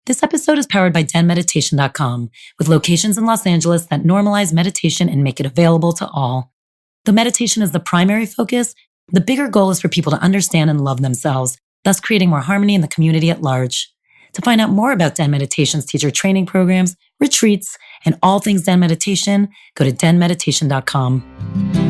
This episode is powered by DENmeditation.com, with locations in Los Angeles that normalize meditation and make it available to all. Though meditation is the primary focus, the bigger goal is for people to understand and love themselves, thus creating more harmony in the community at large. To find out more about Den Meditation's teacher training programs, retreats, and all things Den Meditation, go to DENmeditation.com.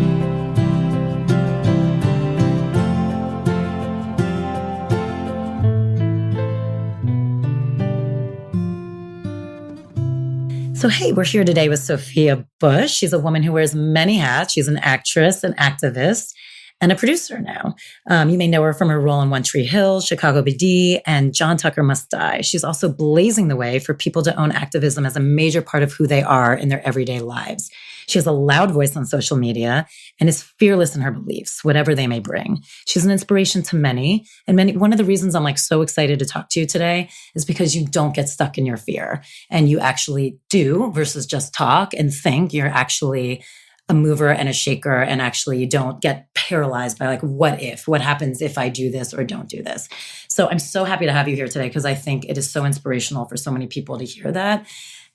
So, hey, we're here today with Sophia Bush. She's a woman who wears many hats. She's an actress, an activist, and a producer now. You may know her from her role in One Tree Hill, Chicago PD, and John Tucker Must Die. She's also blazing the way for people to own activism as a major part of who they are in their everyday lives. She has a loud voice on social media and is fearless in her beliefs, whatever they may bring. She's an inspiration to many. And one of the reasons I'm so excited to talk to you today is because you don't get stuck in your fear and you actually do versus just talk and think. You're actually a mover and a shaker, and actually you don't get paralyzed by what happens if I do this or don't do this. So I'm so happy to have you here today because I think it is so inspirational for so many people to hear that.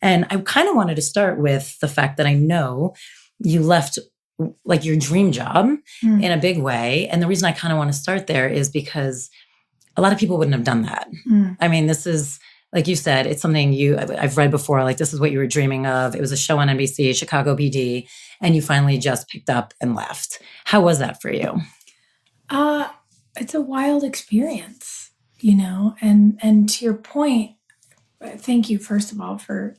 And I kind of wanted to start with the fact that I know you left your dream job in a big way. And the reason I kind of want to start there is because a lot of people wouldn't have done that. I mean, this is, like you said, it's something I've read before, this is what you were dreaming of. It was a show on NBC, Chicago PD, and you finally just picked up and left. How was that for you? It's a wild experience, and to your point, thank you, first of all, for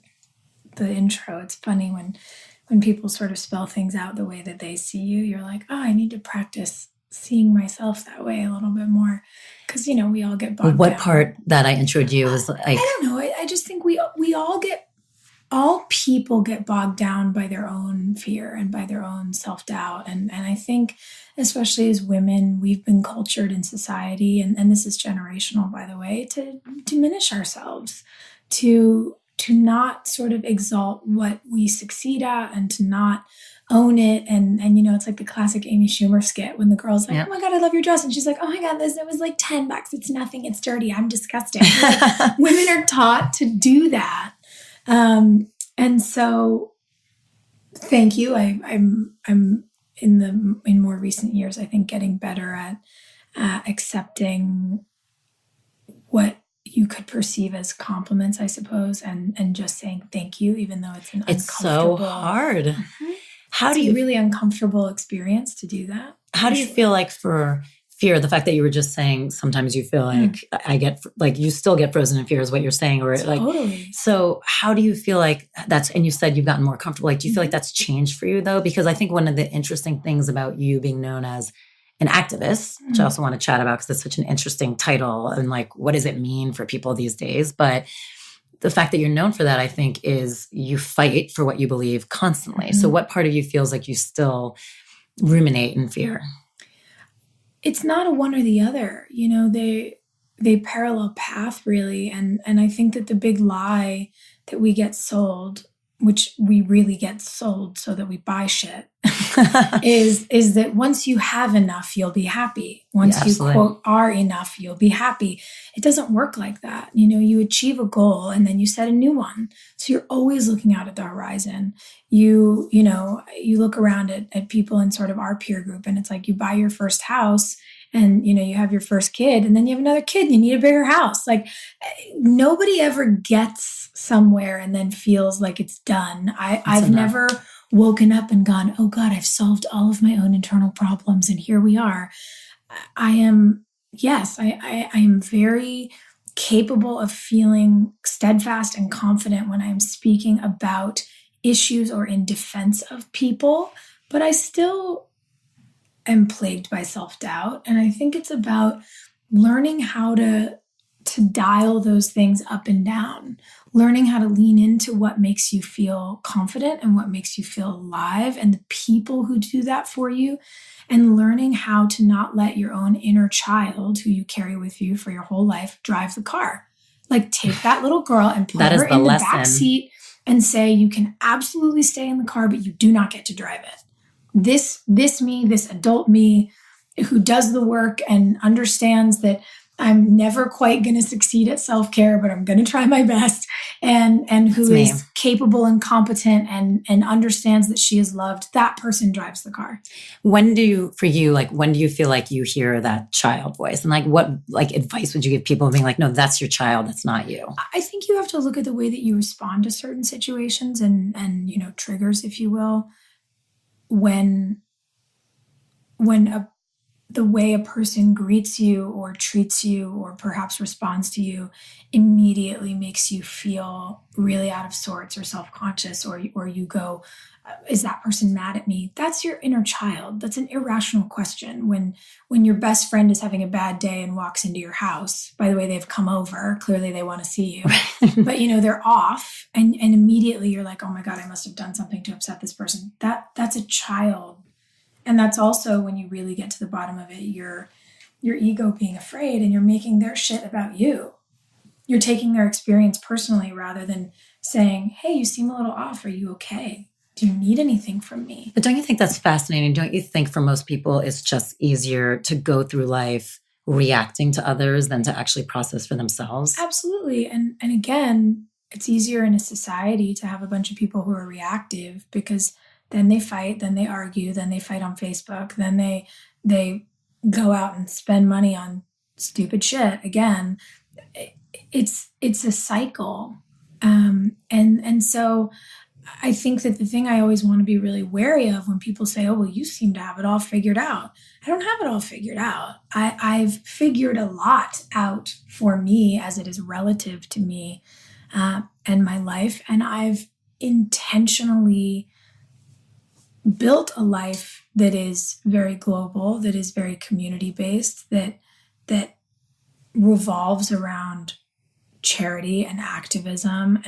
the intro. It's funny when people sort of spell things out the way that they see you, you're like, oh, I need to practice seeing myself that way a little bit more. Because, we all get bogged down. What part that I introed you was I don't know. I just think all people get bogged down by their own fear and by their own self-doubt. And I think, especially as women, we've been cultured in society, and this is generational, by the way, to diminish ourselves, to not sort of exalt what we succeed at and to not own it. And it's like the classic Amy Schumer skit when the girl's like, oh my God, I love your dress. And she's like, oh my God, it was like $10. It's nothing. It's dirty. I'm disgusting. Women are taught to do that. And so thank you. I'm in more recent years, I think, getting better at accepting what you could perceive as compliments, I suppose, and just saying thank you, even though it's it's so hard. Mm-hmm. How do you really uncomfortable experience to do that? How do you feel like for fear, the fact that you were just saying sometimes you feel like I get you still get frozen in fear is what you're saying, or totally. So how do you feel like that's, and you said you've gotten more comfortable, do you feel like that's changed for you though? Because I think one of the interesting things about you being known as an activist, which I also want to chat about because it's such an interesting title and what does it mean for people these days? But the fact that you're known for that, I think, is you fight for what you believe constantly. So what part of you feels like you still ruminate in fear? It's not a one or the other. They parallel path, really. And I think that the big lie that we get sold, which we really get sold so that we buy shit, is that once you have enough, you'll be happy. Once you, quote, are enough, you'll be happy. It doesn't work like that. You achieve a goal and then you set a new one. So you're always looking out at the horizon. You look around at people in sort of our peer group, and it's like you buy your first house and, you have your first kid, and then you have another kid and you need a bigger house. Nobody ever gets somewhere and then feels like it's done. I've never woken up and gone, oh God, I've solved all of my own internal problems and here we are. I am very capable of feeling steadfast and confident when I'm speaking about issues or in defense of people, but I still am plagued by self-doubt. And I think it's about learning how to dial those things up and down, learning how to lean into what makes you feel confident and what makes you feel alive and the people who do that for you, and learning how to not let your own inner child, who you carry with you for your whole life, drive the car. Take that little girl and put her in the back seat and say, you can absolutely stay in the car, but you do not get to drive it. This adult me who does the work and understands that I'm never quite going to succeed at self-care, but I'm going to try my best, and who is capable and competent and understands that she is loved, that person drives the car. When do you feel like you hear that child voice? And like, what like advice would you give people being like, no, that's your child, that's not you? I think you have to look at the way that you respond to certain situations and triggers, if you will, when the way a person greets you or treats you or perhaps responds to you immediately makes you feel really out of sorts or self-conscious, or you go, is that person mad at me? That's your inner child. That's an irrational question. When your best friend is having a bad day and walks into your house, by the way, they've come over, clearly they want to see you, but they're off, and immediately you're like, oh my God, I must have done something to upset this person. That's a child. And that's also, when you really get to the bottom of it, your ego being afraid, and you're making their shit about you. You're taking their experience personally rather than saying, hey, you seem a little off. Are you okay? Do you need anything from me? But don't you think that's fascinating? Don't you think for most people it's just easier to go through life reacting to others than to actually process for themselves? Absolutely. And again, it's easier in a society to have a bunch of people who are reactive, because then they fight, then they argue, then they fight on Facebook, then they go out and spend money on stupid shit. Again, it's a cycle. And so I think that the thing I always want to be really wary of when people say, oh, well, you seem to have it all figured out. I don't have it all figured out. I've figured a lot out for me as it is relative to me and my life. And I've intentionally built a life that is very global, that is very community-based, that revolves around charity and activism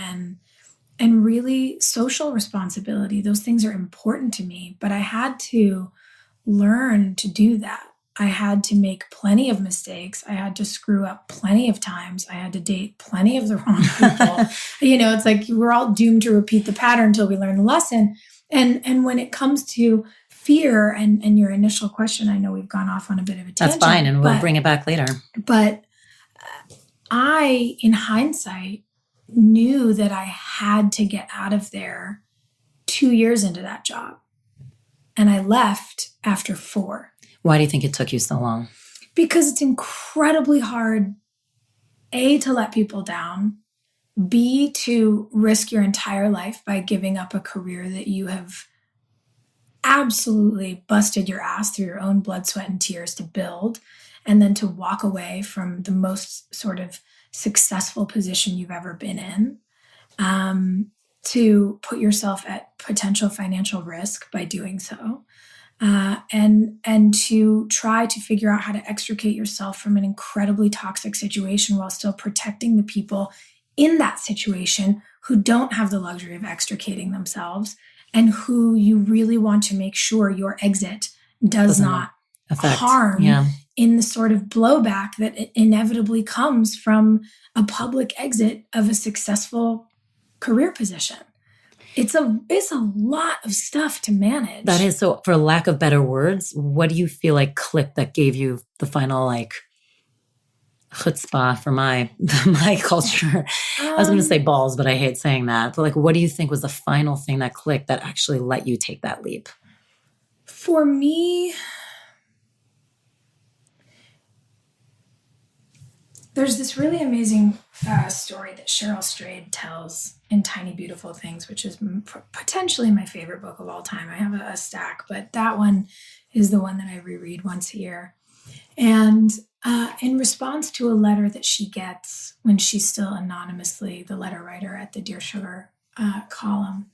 and really social responsibility. Those things are important to me, but I had to learn to do that. I had to make plenty of mistakes. I had to screw up plenty of times. I had to date plenty of the wrong people. It's like we're all doomed to repeat the pattern until we learn the lesson. And when it comes to fear and your initial question, I know we've gone off on a bit of a tangent. That's fine, and we'll bring it back later. But I, in hindsight, knew that I had to get out of there 2 years into that job. And I left after 4. Why do you think it took you so long? Because it's incredibly hard, A, to let people down, B, to risk your entire life by giving up a career that you have absolutely busted your ass through your own blood, sweat, and tears to build, and then to walk away from the most sort of successful position you've ever been in, to put yourself at potential financial risk by doing so, and to try to figure out how to extricate yourself from an incredibly toxic situation while still protecting the people in that situation who don't have the luxury of extricating themselves, and who you really want to make sure your exit does not harm in the sort of blowback that inevitably comes from a public exit of a successful career position. It's a lot of stuff to manage. That is. So for lack of better words, what do you feel like clicked that gave you the final chutzpah for my culture? I was going to say balls, but I hate saying that. But what do you think was the final thing that clicked that actually let you take that leap? For me, there's this really amazing story that Cheryl Strayed tells in Tiny Beautiful Things, which is potentially my favorite book of all time. I have a stack, but that one is the one that I reread once a year. And in response to a letter that she gets when she's still anonymously the letter writer at the Dear Sugar column,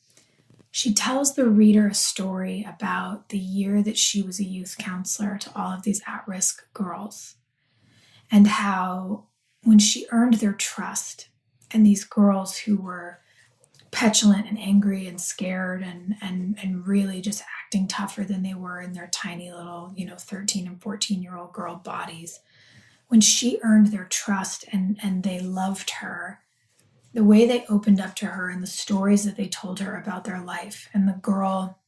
she tells the reader a story about the year that she was a youth counselor to all of these at-risk girls, and how when she earned their trust, and these girls who were petulant and angry and scared and really just acting tougher than they were in their tiny little 13 and 14-year-old girl bodies, when she earned their trust and they loved her, the way they opened up to her and the stories that they told her about their life, and the girl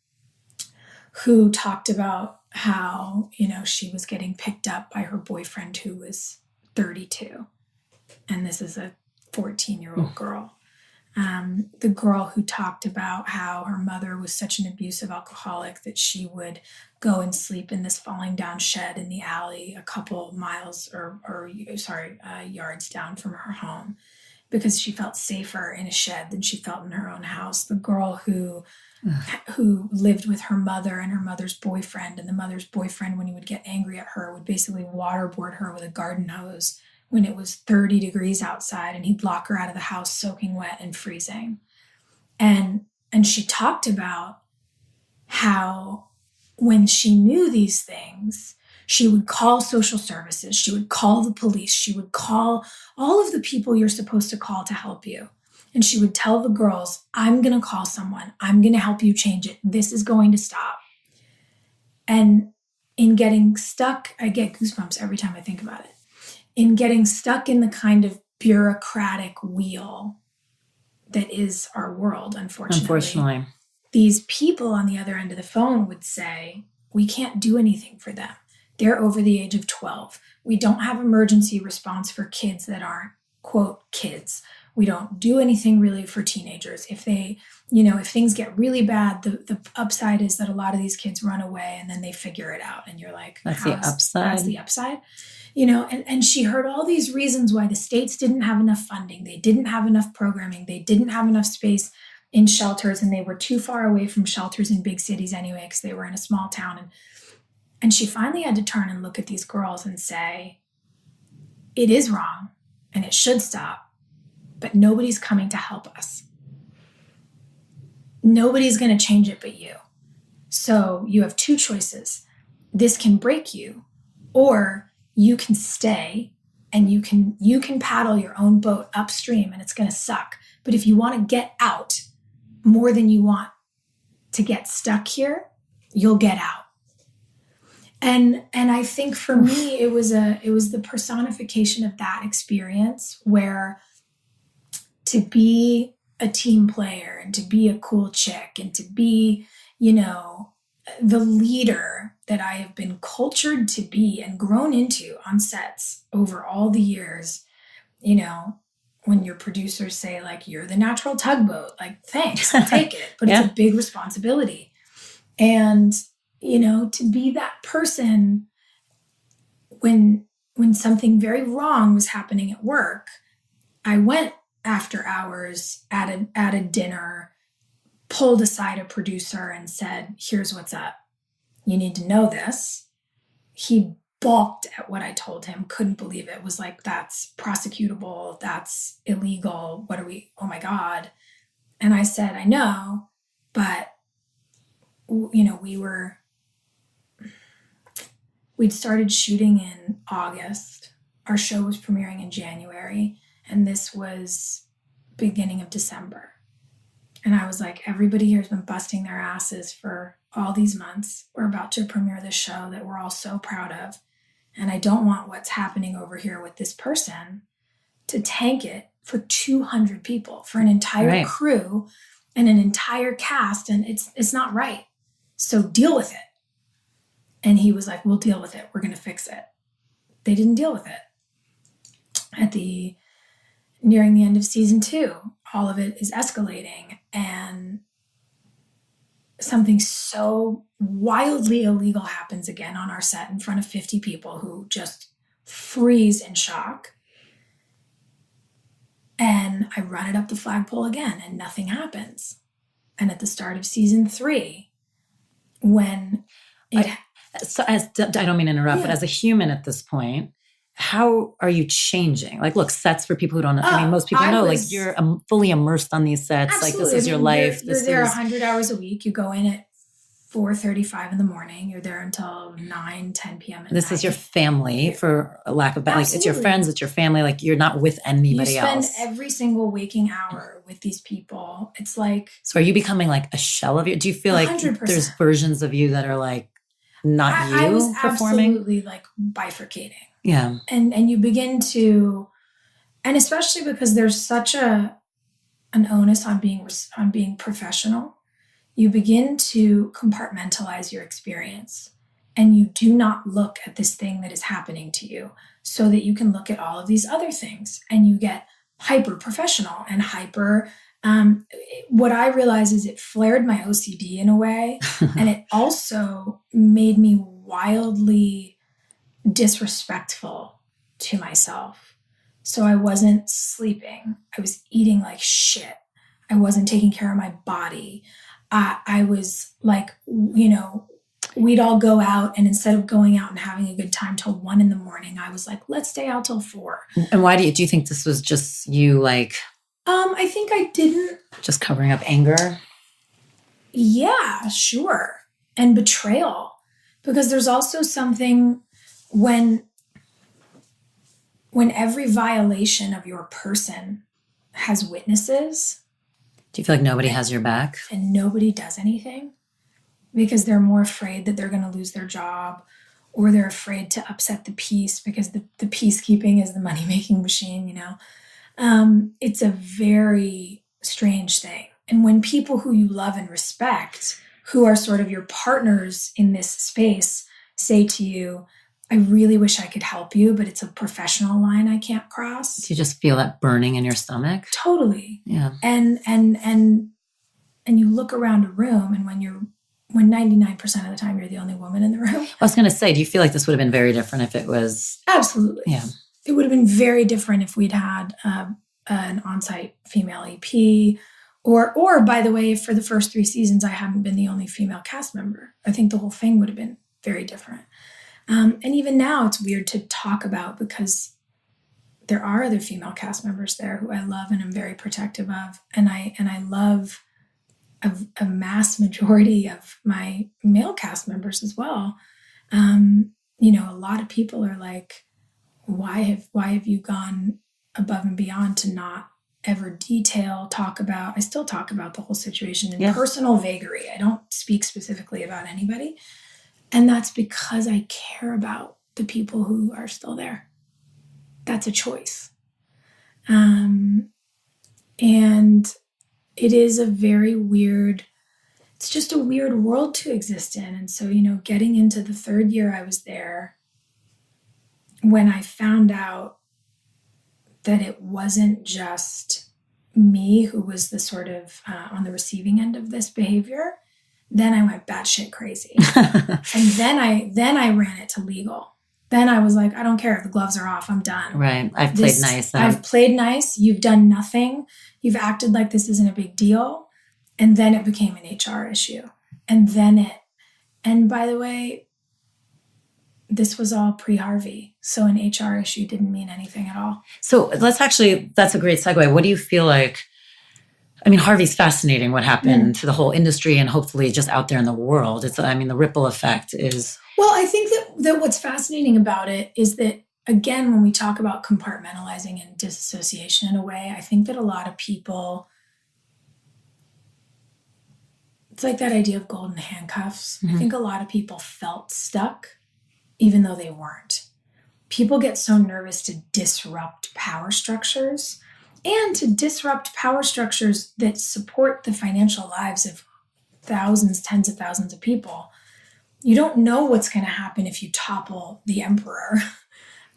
who talked about how she was getting picked up by her boyfriend who was 32. And this is a 14-year-old girl. The girl who talked about how her mother was such an abusive alcoholic that she would go and sleep in this falling down shed in the alley a couple miles yards down from her home because she felt safer in a shed than she felt in her own house. The girl who lived with her mother and her mother's boyfriend, and the mother's boyfriend, when he would get angry at her, would basically waterboard her with a garden hose when it was 30 degrees outside, and he'd lock her out of the house soaking wet and freezing. And she talked about how when she knew these things, she would call social services, she would call the police, she would call all of the people you're supposed to call to help you. And she would tell the girls, I'm going to call someone. I'm going to help you change it. This is going to stop. And in getting stuck, I get goosebumps every time I think about it. In getting stuck in the kind of bureaucratic wheel that is our world, unfortunately. These people on the other end of the phone would say, we can't do anything for them. They're over the age of 12. We don't have emergency response for kids that aren't, quote, kids. We don't do anything really for teenagers. If they, if things get really bad, the upside is that a lot of these kids run away and then they figure it out. And you're like, that's the upside. That's the upside. And she heard all these reasons why the states didn't have enough funding. They didn't have enough programming. They didn't have enough space in shelters, and they were too far away from shelters in big cities anyway, because they were in a small town. And she finally had to turn and look at these girls and say, it is wrong and it should stop, but nobody's coming to help us. Nobody's going to change it but you. So you have two choices. This can break you, or you can stay and you can paddle your own boat upstream, and it's going to suck. But if you want to get out more than you want to get stuck here, you'll get out. And I think for me, it was the personification of that experience, where to be a team player and to be a cool chick and to be, the leader that I have been cultured to be and grown into on sets over all the years, when your producers say, like, you're the natural tugboat, like, thanks, I'll take it. But It's a big responsibility. And, to be that person when something very wrong was happening at work, I went after hours at a dinner, pulled aside a producer and said, here's what's up. You need to know this. He balked at what I told him, couldn't believe it. Was like, that's prosecutable, that's illegal. Oh my God. And I said, I know, but we'd started shooting in August. Our show was premiering in January, and this was beginning of December. And I was like, everybody here has been busting their asses for all these months. We're about to premiere this show that we're all so proud of. And I don't want what's happening over here with this person to tank it for 200 people, for an entire crew and an entire cast. And it's not right. So deal with it. And he was like, we'll deal with it. We're going to fix it. They didn't deal with it. Nearing the end of season 2, all of it is escalating, and something so wildly illegal happens again on our set in front of 50 people who just freeze in shock. And I run it up the flagpole again, and nothing happens. And at the start of season 3, when I don't mean to interrupt, but as a human at this point, how are you changing? Like, look, sets for people who don't know. Most people know, like, you're fully immersed on these sets. Absolutely. Like, this is your life. You're there 100 hours a week. You go in at 4:35 in the morning. You're there until 9, 10 p.m. This is your family, for a lack of better. Like, it's your friends, it's your family. Like, you're not with anybody else. You spend every single waking hour with these people. It's like... So are you becoming like a shell of you? Do you feel 100%. Like there's versions of you that are like not I was performing? Absolutely like bifurcating. Yeah. And you begin to, and especially because there's such an onus on being professional, you begin to compartmentalize your experience, and you do not look at this thing that is happening to you so that you can look at all of these other things, and you get hyper professional and hyper. What I realized is it flared my OCD in a way, and it also made me wildly disrespectful to myself. So I wasn't sleeping. I was eating like shit. I wasn't taking care of my body. I was like, we'd all go out, and instead of going out and having a good time till 1 a.m, I was like, let's stay out till 4. And why do you think this was just you, like? I think I didn't. Just covering up anger? Yeah, sure. And betrayal. Because there's also something when every violation of your person has witnesses. Do you feel like nobody has your back? And nobody does anything because they're more afraid that they're going to lose their job, or they're afraid to upset the peace because the peacekeeping is the money-making machine, It's a very strange thing. And when people who you love and respect, who are sort of your partners in this space, say to you, I really wish I could help you, but it's a professional line I can't cross. Do you just feel that burning in your stomach? Totally. Yeah. And you look around a room, and when 99% of the time you're the only woman in the room. I was going to say, do you feel like this would have been very different if it was? Absolutely. Yeah. It would have been very different if we'd had an on-site female EP, or by the way, if for the first 3 seasons I hadn't been the only female cast member. I think the whole thing would have been very different. And even now, it's weird to talk about because there are other female cast members there who I love and I'm very protective of, and I love a mass majority of my male cast members as well. A lot of people are like, why have you gone above and beyond to not ever I still talk about the whole situation in personal vagary. I don't speak specifically about anybody. And that's because I care about the people who are still there. That's a choice. And it is it's just a weird world to exist in. And so, getting into the 3rd year I was there, when I found out that it wasn't just me who was the sort of on the receiving end of this behavior, then I went batshit crazy. And then I ran it to legal. Then I was like, I don't care if the gloves are off. I'm done. Right. I've played nice. I've played nice. You've done nothing. You've acted like this isn't a big deal. And then it became an HR issue. And by the way, this was all pre-Harvey. So an HR issue didn't mean anything at all. So that's a great segue. What do you feel like? I mean, Harvey's fascinating what happened to the whole industry and hopefully just out there in the world. The ripple effect is... Well, I think that what's fascinating about it is that, again, when we talk about compartmentalizing and disassociation in a way, I think that a lot of people, it's like that idea of golden handcuffs. Mm-hmm. I think a lot of people felt stuck, even though they weren't. People get so nervous to disrupt power structures and to disrupt power structures that support the financial lives of thousands, tens of thousands of people. You don't know what's going to happen if you topple the emperor.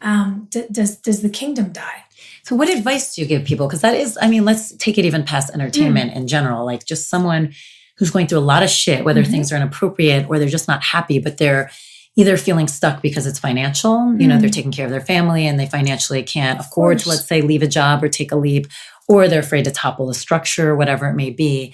Does the kingdom die? So what advice do you give people? Because that is, let's take it even past entertainment in general, like just someone who's going through a lot of shit, whether things are inappropriate or they're just not happy, but they're either feeling stuck because it's financial, they're taking care of their family and they financially can't afford to, let's say, leave a job or take a leap, or they're afraid to topple a structure, whatever it may be.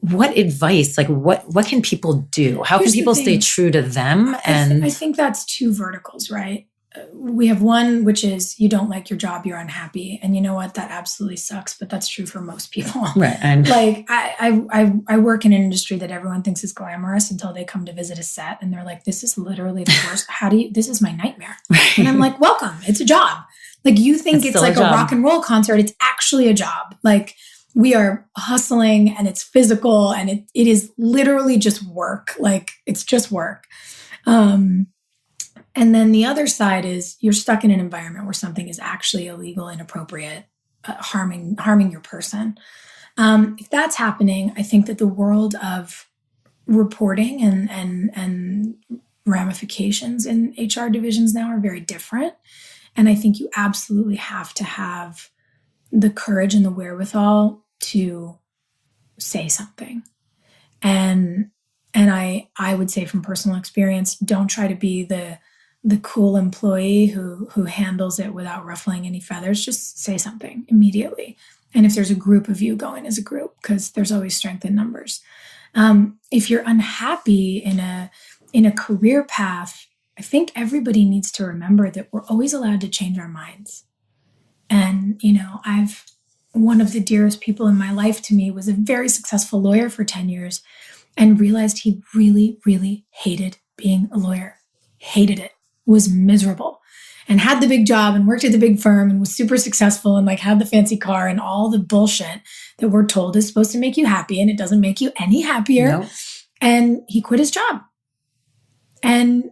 What advice, what can people do? How can people stay true to them? I think that's 2 verticals, right? We have one, which is you don't like your job, you're unhappy. And you know what? That absolutely sucks, but that's true for most people. Right. And I work in an industry that everyone thinks is glamorous until they come to visit a set and they're like, this is literally the worst. This is my nightmare. Right. And I'm like, welcome. It's a job. Like you think it's like a rock and roll concert. It's actually a job. Like we are hustling and it's physical and it is literally just work. Like it's just work. And then the other side is you're stuck in an environment where something is actually illegal, inappropriate, harming your person. If that's happening, I think that the world of reporting and ramifications in HR divisions now are very different. And I think you absolutely have to have the courage and the wherewithal to say something. And I would say from personal experience, don't try to be the cool employee who handles it without ruffling any feathers. Just say something immediately. And if there's a group of you, going as a group, because there's always strength in numbers. If you're unhappy in a career path, I think everybody needs to remember that we're always allowed to change our minds. And, one of the dearest people in my life to me was a very successful lawyer for 10 years and realized he really, really hated being a lawyer. Hated it. Was miserable. And had the big job and worked at the big firm and was super successful and like had the fancy car and all the bullshit that we're told is supposed to make you happy, and it doesn't make you any happier. Nope. And he quit his job and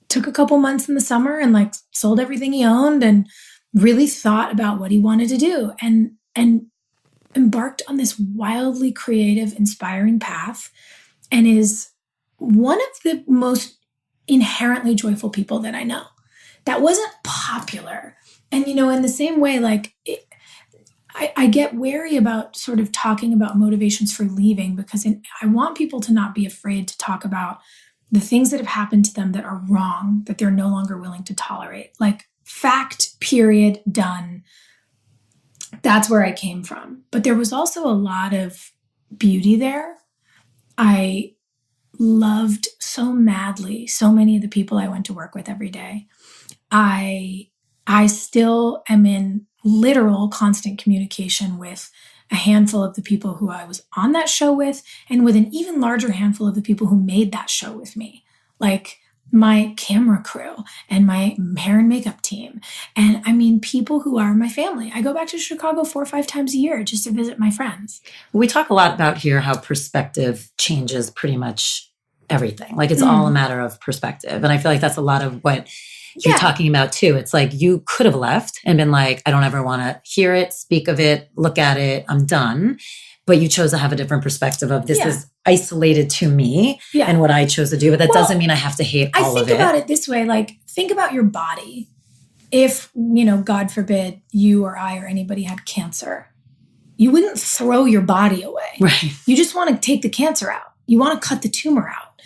took a couple months in the summer and like sold everything he owned and really thought about what he wanted to do and embarked on this wildly creative, inspiring path, and is one of the most inherently joyful people that I know. That wasn't popular. And, in the same way, like I get wary about sort of talking about motivations for leaving, because I want people to not be afraid to talk about the things that have happened to them that are wrong, that they're no longer willing to tolerate. Like, fact, period, done. That's where I came from. But there was also a lot of beauty there. I loved so madly so many of the people I went to work with every day. I still am in literal constant communication with a handful of the people who I was on that show with, and with an even larger handful of the people who made that show with me. Like my camera crew and my hair and makeup team. And I mean, people who are my family. I go back to Chicago 4 or 5 times a year just to visit my friends. We talk a lot about here how perspective changes pretty much everything. Like, it's all a matter of perspective. And I feel like that's a lot of what you're talking about too. It's like, you could have left and been like, I don't ever want to hear it, speak of it, look at it, I'm done. But you chose to have a different perspective of this is isolated to me and what I chose to do. But that doesn't mean I have to hate all of it. I think about it this way, like, think about your body. If, God forbid, you or I or anybody had cancer, you wouldn't throw your body away. Right. You just want to take the cancer out. You want to cut the tumor out.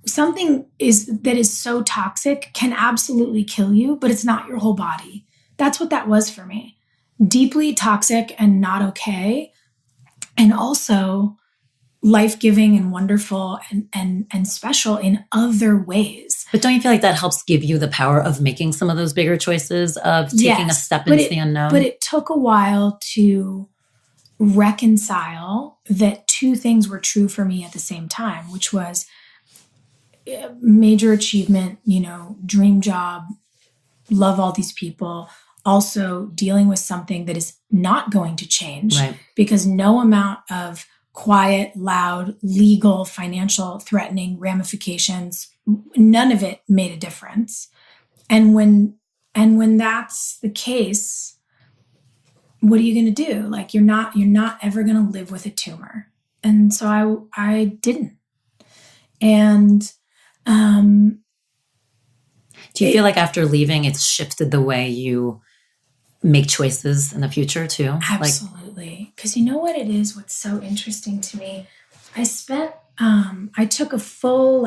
Something that is so toxic can absolutely kill you, but it's not your whole body. That's what that was for me. Deeply toxic and not okay. And also life-giving and wonderful and special in other ways. But don't you feel like that helps give you the power of making some of those bigger choices, of taking a step into the unknown? But it took a while to reconcile that two things were true for me at the same time, which was major achievement, dream job, love all these people, also dealing with something that is not going to change, because no amount of quiet, loud, legal, financial, threatening ramifications, none of it made a difference. And when that's the case, what are you going to do? Like, you're not ever going to live with a tumor. And so I didn't. And do you feel like after leaving, it's shifted the way you make choices in the future too? Absolutely. Because you know what it is? What's so interesting to me? I took a full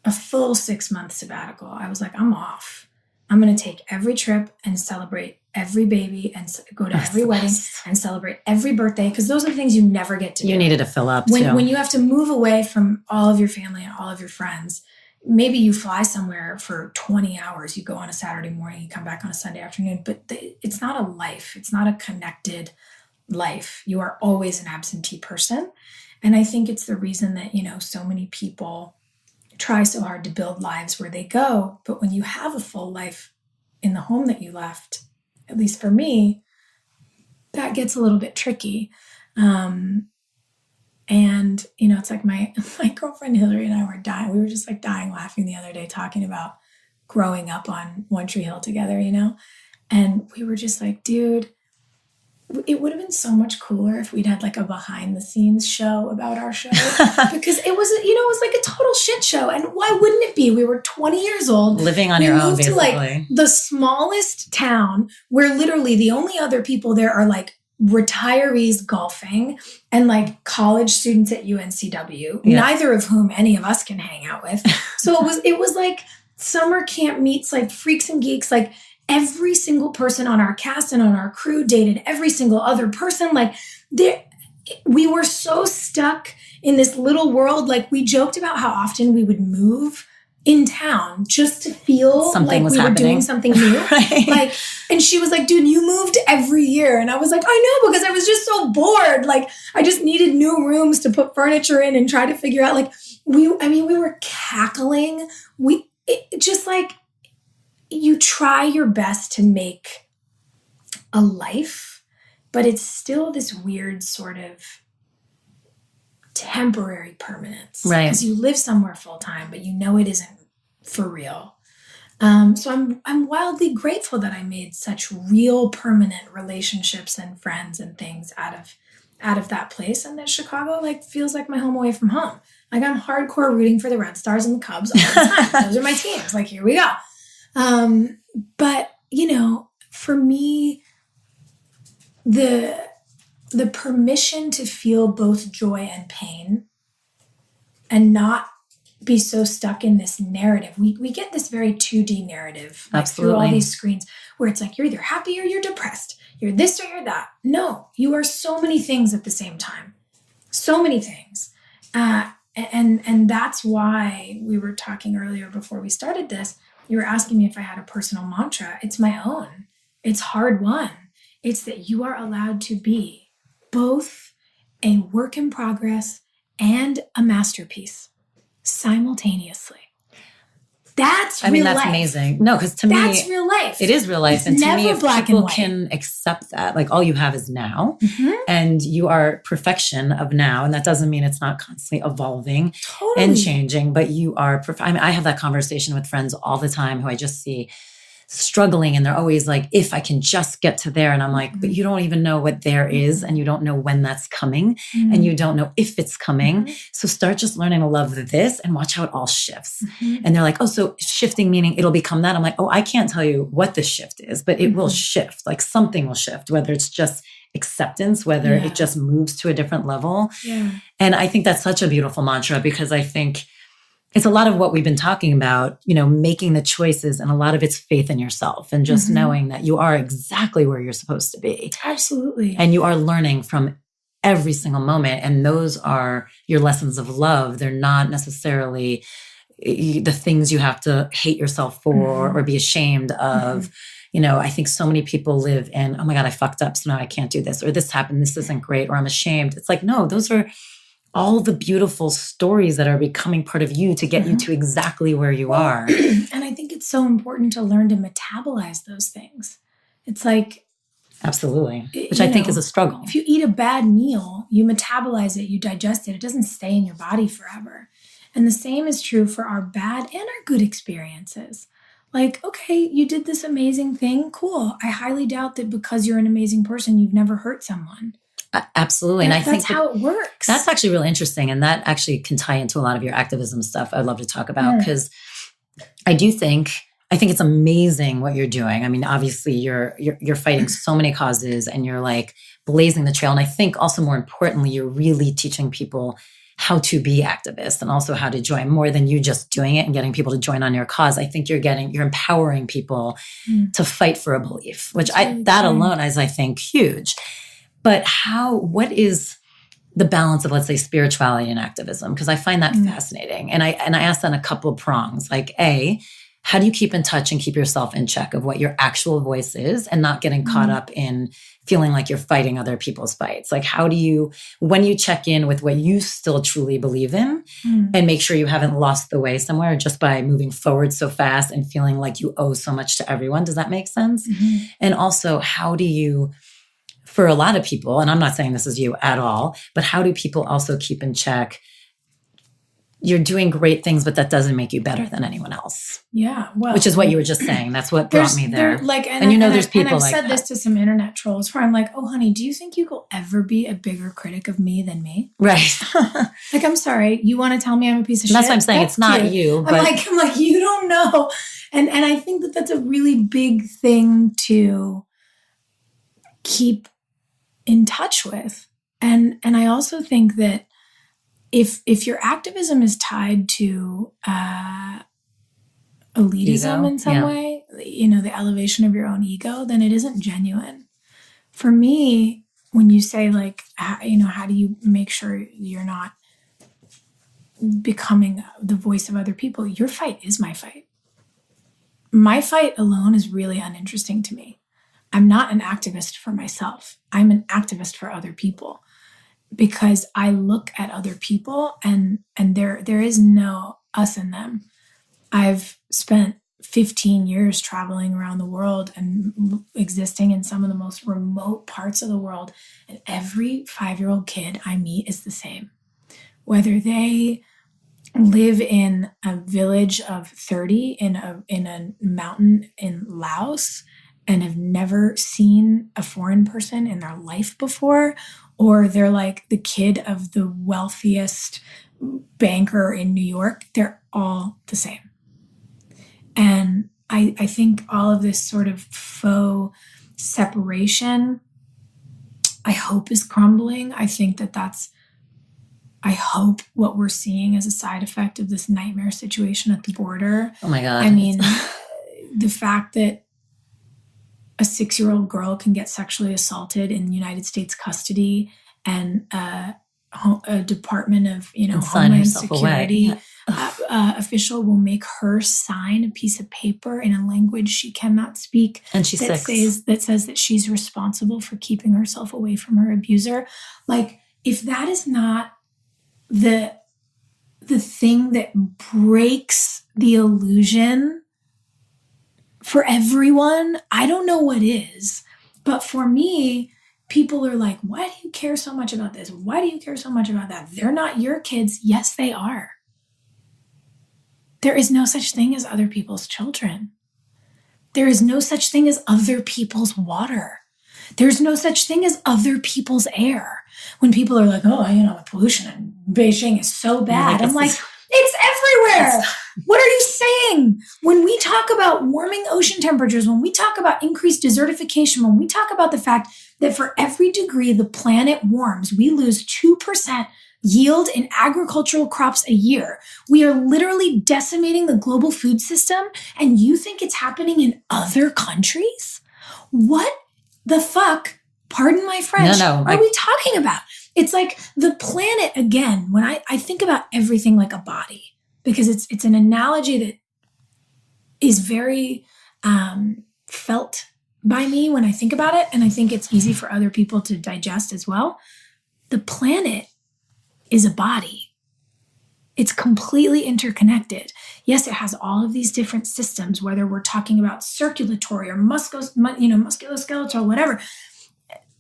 6-month sabbatical. I was like, I'm off. I'm going to take every trip and celebrate every baby and go to every wedding and celebrate every birthday, because those are the things you never get to do. You needed to fill up when you have to move away from all of your family and all of your friends. Maybe you fly somewhere for 20 hours, you go on a Saturday morning, you come back on a Sunday afternoon, but it's not a life. It's not a connected life. You are always an absentee person. And I think it's the reason that, so many people try so hard to build lives where they go. But when you have a full life in the home that you left, at least for me, that gets a little bit tricky. And, it's like my girlfriend Hillary and I were dying. We were just like dying laughing the other day, talking about growing up on One Tree Hill together, And we were just like, dude, It would have been so much cooler if we'd had like a behind the scenes show about our show because it was, it was like a total shit show. And why wouldn't it be? We were 20 years old. Living on your own, basically. We moved to like the smallest town where literally the only other people there are like retirees golfing and like college students at UNCW, neither of whom any of us can hang out with. So it was like summer camp meets like freaks and geeks, like every single person on our cast and on our crew dated every single other person. Like we were so stuck in this little world. Like we joked about how often we would move in town just to feel something like was we happening. were doing something new. Right. Like, and she was like, dude, you moved every year. And I was like, I know, because I was just so bored. Like I just needed new rooms to put furniture in and try to figure out like, we were cackling. Just like, you try your best to make a life, but it's still this weird sort of temporary permanence. Right. Because you live somewhere full time, but you know it isn't for real. So I'm wildly grateful that I made such real permanent relationships and friends and things out of that place, and that Chicago like feels like my home away from home. Like I'm hardcore rooting for the Red Stars and the Cubs all the time. Those are my teams. Like here we go. But for me, the permission to feel both joy and pain and not be so stuck in this narrative. We get this very 2D narrative like, through all these screens where it's like, you're either happy or you're depressed. You're this or you're that. No, you are so many things at the same time. So many things. And that's why we were talking earlier before we started this. You were asking me if I had a personal mantra. It's my own. It's hard won. It's that you are allowed to be both a work in progress and a masterpiece simultaneously. That's real life. That's amazing. No, because to me, that's real life. It is real life. It's and to me, if black people and white. can accept that, like all you have is now, and you are perfection of now. And that doesn't mean it's not constantly evolving and changing, but you are, I have that conversation with friends all the time who I just see struggling, and they're always like, if I can just get to there. And I'm like, but you don't even know what there is, and you don't know when that's coming, and you don't know if it's coming. So start just learning to love this and watch how it all shifts. And they're like, oh, so shifting meaning it'll become that. I'm like, oh, I can't tell you what the shift is, but it will shift. Like something will shift, whether it's just acceptance, whether it just moves to a different level. And I think that's such a beautiful mantra, because I think it's a lot of what we've been talking about, making the choices, and a lot of it's faith in yourself and just knowing that you are exactly where you're supposed to be. Absolutely. And you are learning from every single moment. And those are your lessons of love. They're not necessarily the things you have to hate yourself for or be ashamed of. I think so many people live in, oh my God, I fucked up, so now I can't do this, or this happened, this isn't great, or I'm ashamed. It's like, no, those are all the beautiful stories that are becoming part of you to get you to exactly where you are. And I think it's so important to learn to metabolize those things. It's like... Absolutely. Which I think is a struggle. If you eat a bad meal, you metabolize it, you digest it. It doesn't stay in your body forever. And the same is true for our bad and our good experiences. Like, okay, you did this amazing thing. Cool. I highly doubt that because you're an amazing person, you've never hurt someone. Absolutely. And I think that's how it works. That's actually really interesting. And that actually can tie into a lot of your activism stuff I'd love to talk about, because I think it's amazing what you're doing. I mean, obviously you're fighting so many causes, and you're like blazing the trail. And I think also more importantly, you're really teaching people how to be activists, and also how to join, more than you just doing it and getting people to join on your cause. I think you're empowering people to fight for a belief, which that alone is, I think, huge. But what is the balance of, let's say, spirituality and activism? Because I find that fascinating. And I ask that in a couple of prongs. Like, A, how do you keep in touch and keep yourself in check of what your actual voice is, and not getting caught up in feeling like you're fighting other people's fights? Like, how do you, when you check in with what you still truly believe in, and make sure you haven't lost the way somewhere just by moving forward so fast and feeling like you owe so much to everyone? Does that make sense? And also, how do you, for a lot of people, and I'm not saying this is you at all, but how do people also keep in check you're doing great things, but that doesn't make you better than anyone else. Yeah. Well, which is what you were just saying. That's what brought me there. There's people I've like said this to some internet trolls where I'm like, oh, honey, do you think you will ever be a bigger critic of me than me? Right. Like, I'm sorry. You want to tell me I'm a piece of shit? That's what I'm saying. It's not you. But I'm like, you don't know. And I think that that's a really big thing to keep in touch with. And I also think that if your activism is tied to elitism in some way, the elevation of your own ego, then it isn't genuine. For me, when you say like, how do you make sure you're not becoming the voice of other people? Your fight is my fight. My fight alone is really uninteresting to me. I'm not an activist for myself. I'm an activist for other people. Because I look at other people and there is no us in them. I've spent 15 years traveling around the world and existing in some of the most remote parts of the world. And every 5-year-old kid I meet is the same. Whether they live in a village of 30 in a mountain in Laos and have never seen a foreign person in their life before, or they're like the kid of the wealthiest banker in New York, they're all the same. And I think all of this sort of faux separation, I hope is crumbling. I think I hope what we're seeing as a side effect of this nightmare situation at the border. Oh my God. I mean, the fact that a 6-year-old girl can get sexually assaulted in United States custody and a Department of Homeland Security official will make her sign a piece of paper in a language she cannot speak, and she's that says that she's responsible for keeping herself away from her abuser. Like, if that is not the thing that breaks the illusion for everyone, I don't know what is. But for me, people are like, why do you care so much about this? Why do you care so much about that? They're not your kids. Yes, they are. There is no such thing as other people's children. There is no such thing as other people's water. There's no such thing as other people's air. When people are like, oh, pollution in Beijing is so bad. I'm like, it's everywhere. What are you saying? When we talk about warming ocean temperatures, when we talk about increased desertification, when we talk about the fact that for every degree the planet warms, we lose 2% yield in agricultural crops a year. We are literally decimating the global food system, and you think it's happening in other countries? What the fuck, pardon my French, are we talking about? It's like the planet, again, when I think about everything like a body, because it's an analogy that is very felt by me when I think about it, and I think it's easy for other people to digest as well. The planet is a body. It's completely interconnected. Yes, it has all of these different systems, whether we're talking about circulatory or musculoskeletal, whatever.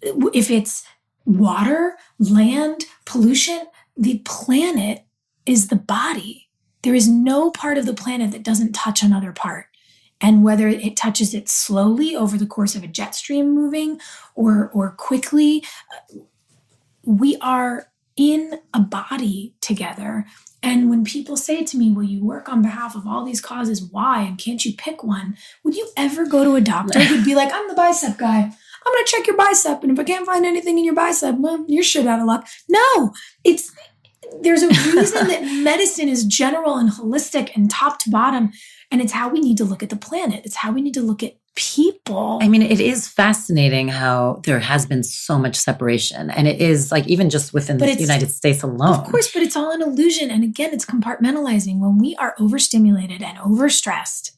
If it's water, land, pollution, the planet is the body. There is no part of the planet that doesn't touch another part. And whether it touches it slowly over the course of a jet stream moving or quickly, we are in a body together. And when people say to me, well, you work on behalf of all these causes, why? And can't you pick one? Would you ever go to a doctor who'd be like, I'm the bicep guy. I'm going to check your bicep. And if I can't find anything in your bicep, well, you're shit out of luck. No, there's a reason that medicine is general and holistic and top to bottom. And it's how we need to look at the planet. It's how we need to look at people. I mean, it is fascinating how there has been so much separation. And it is like, even just within the United States alone. Of course, but it's all an illusion. And again, it's compartmentalizing. When we are overstimulated and overstressed,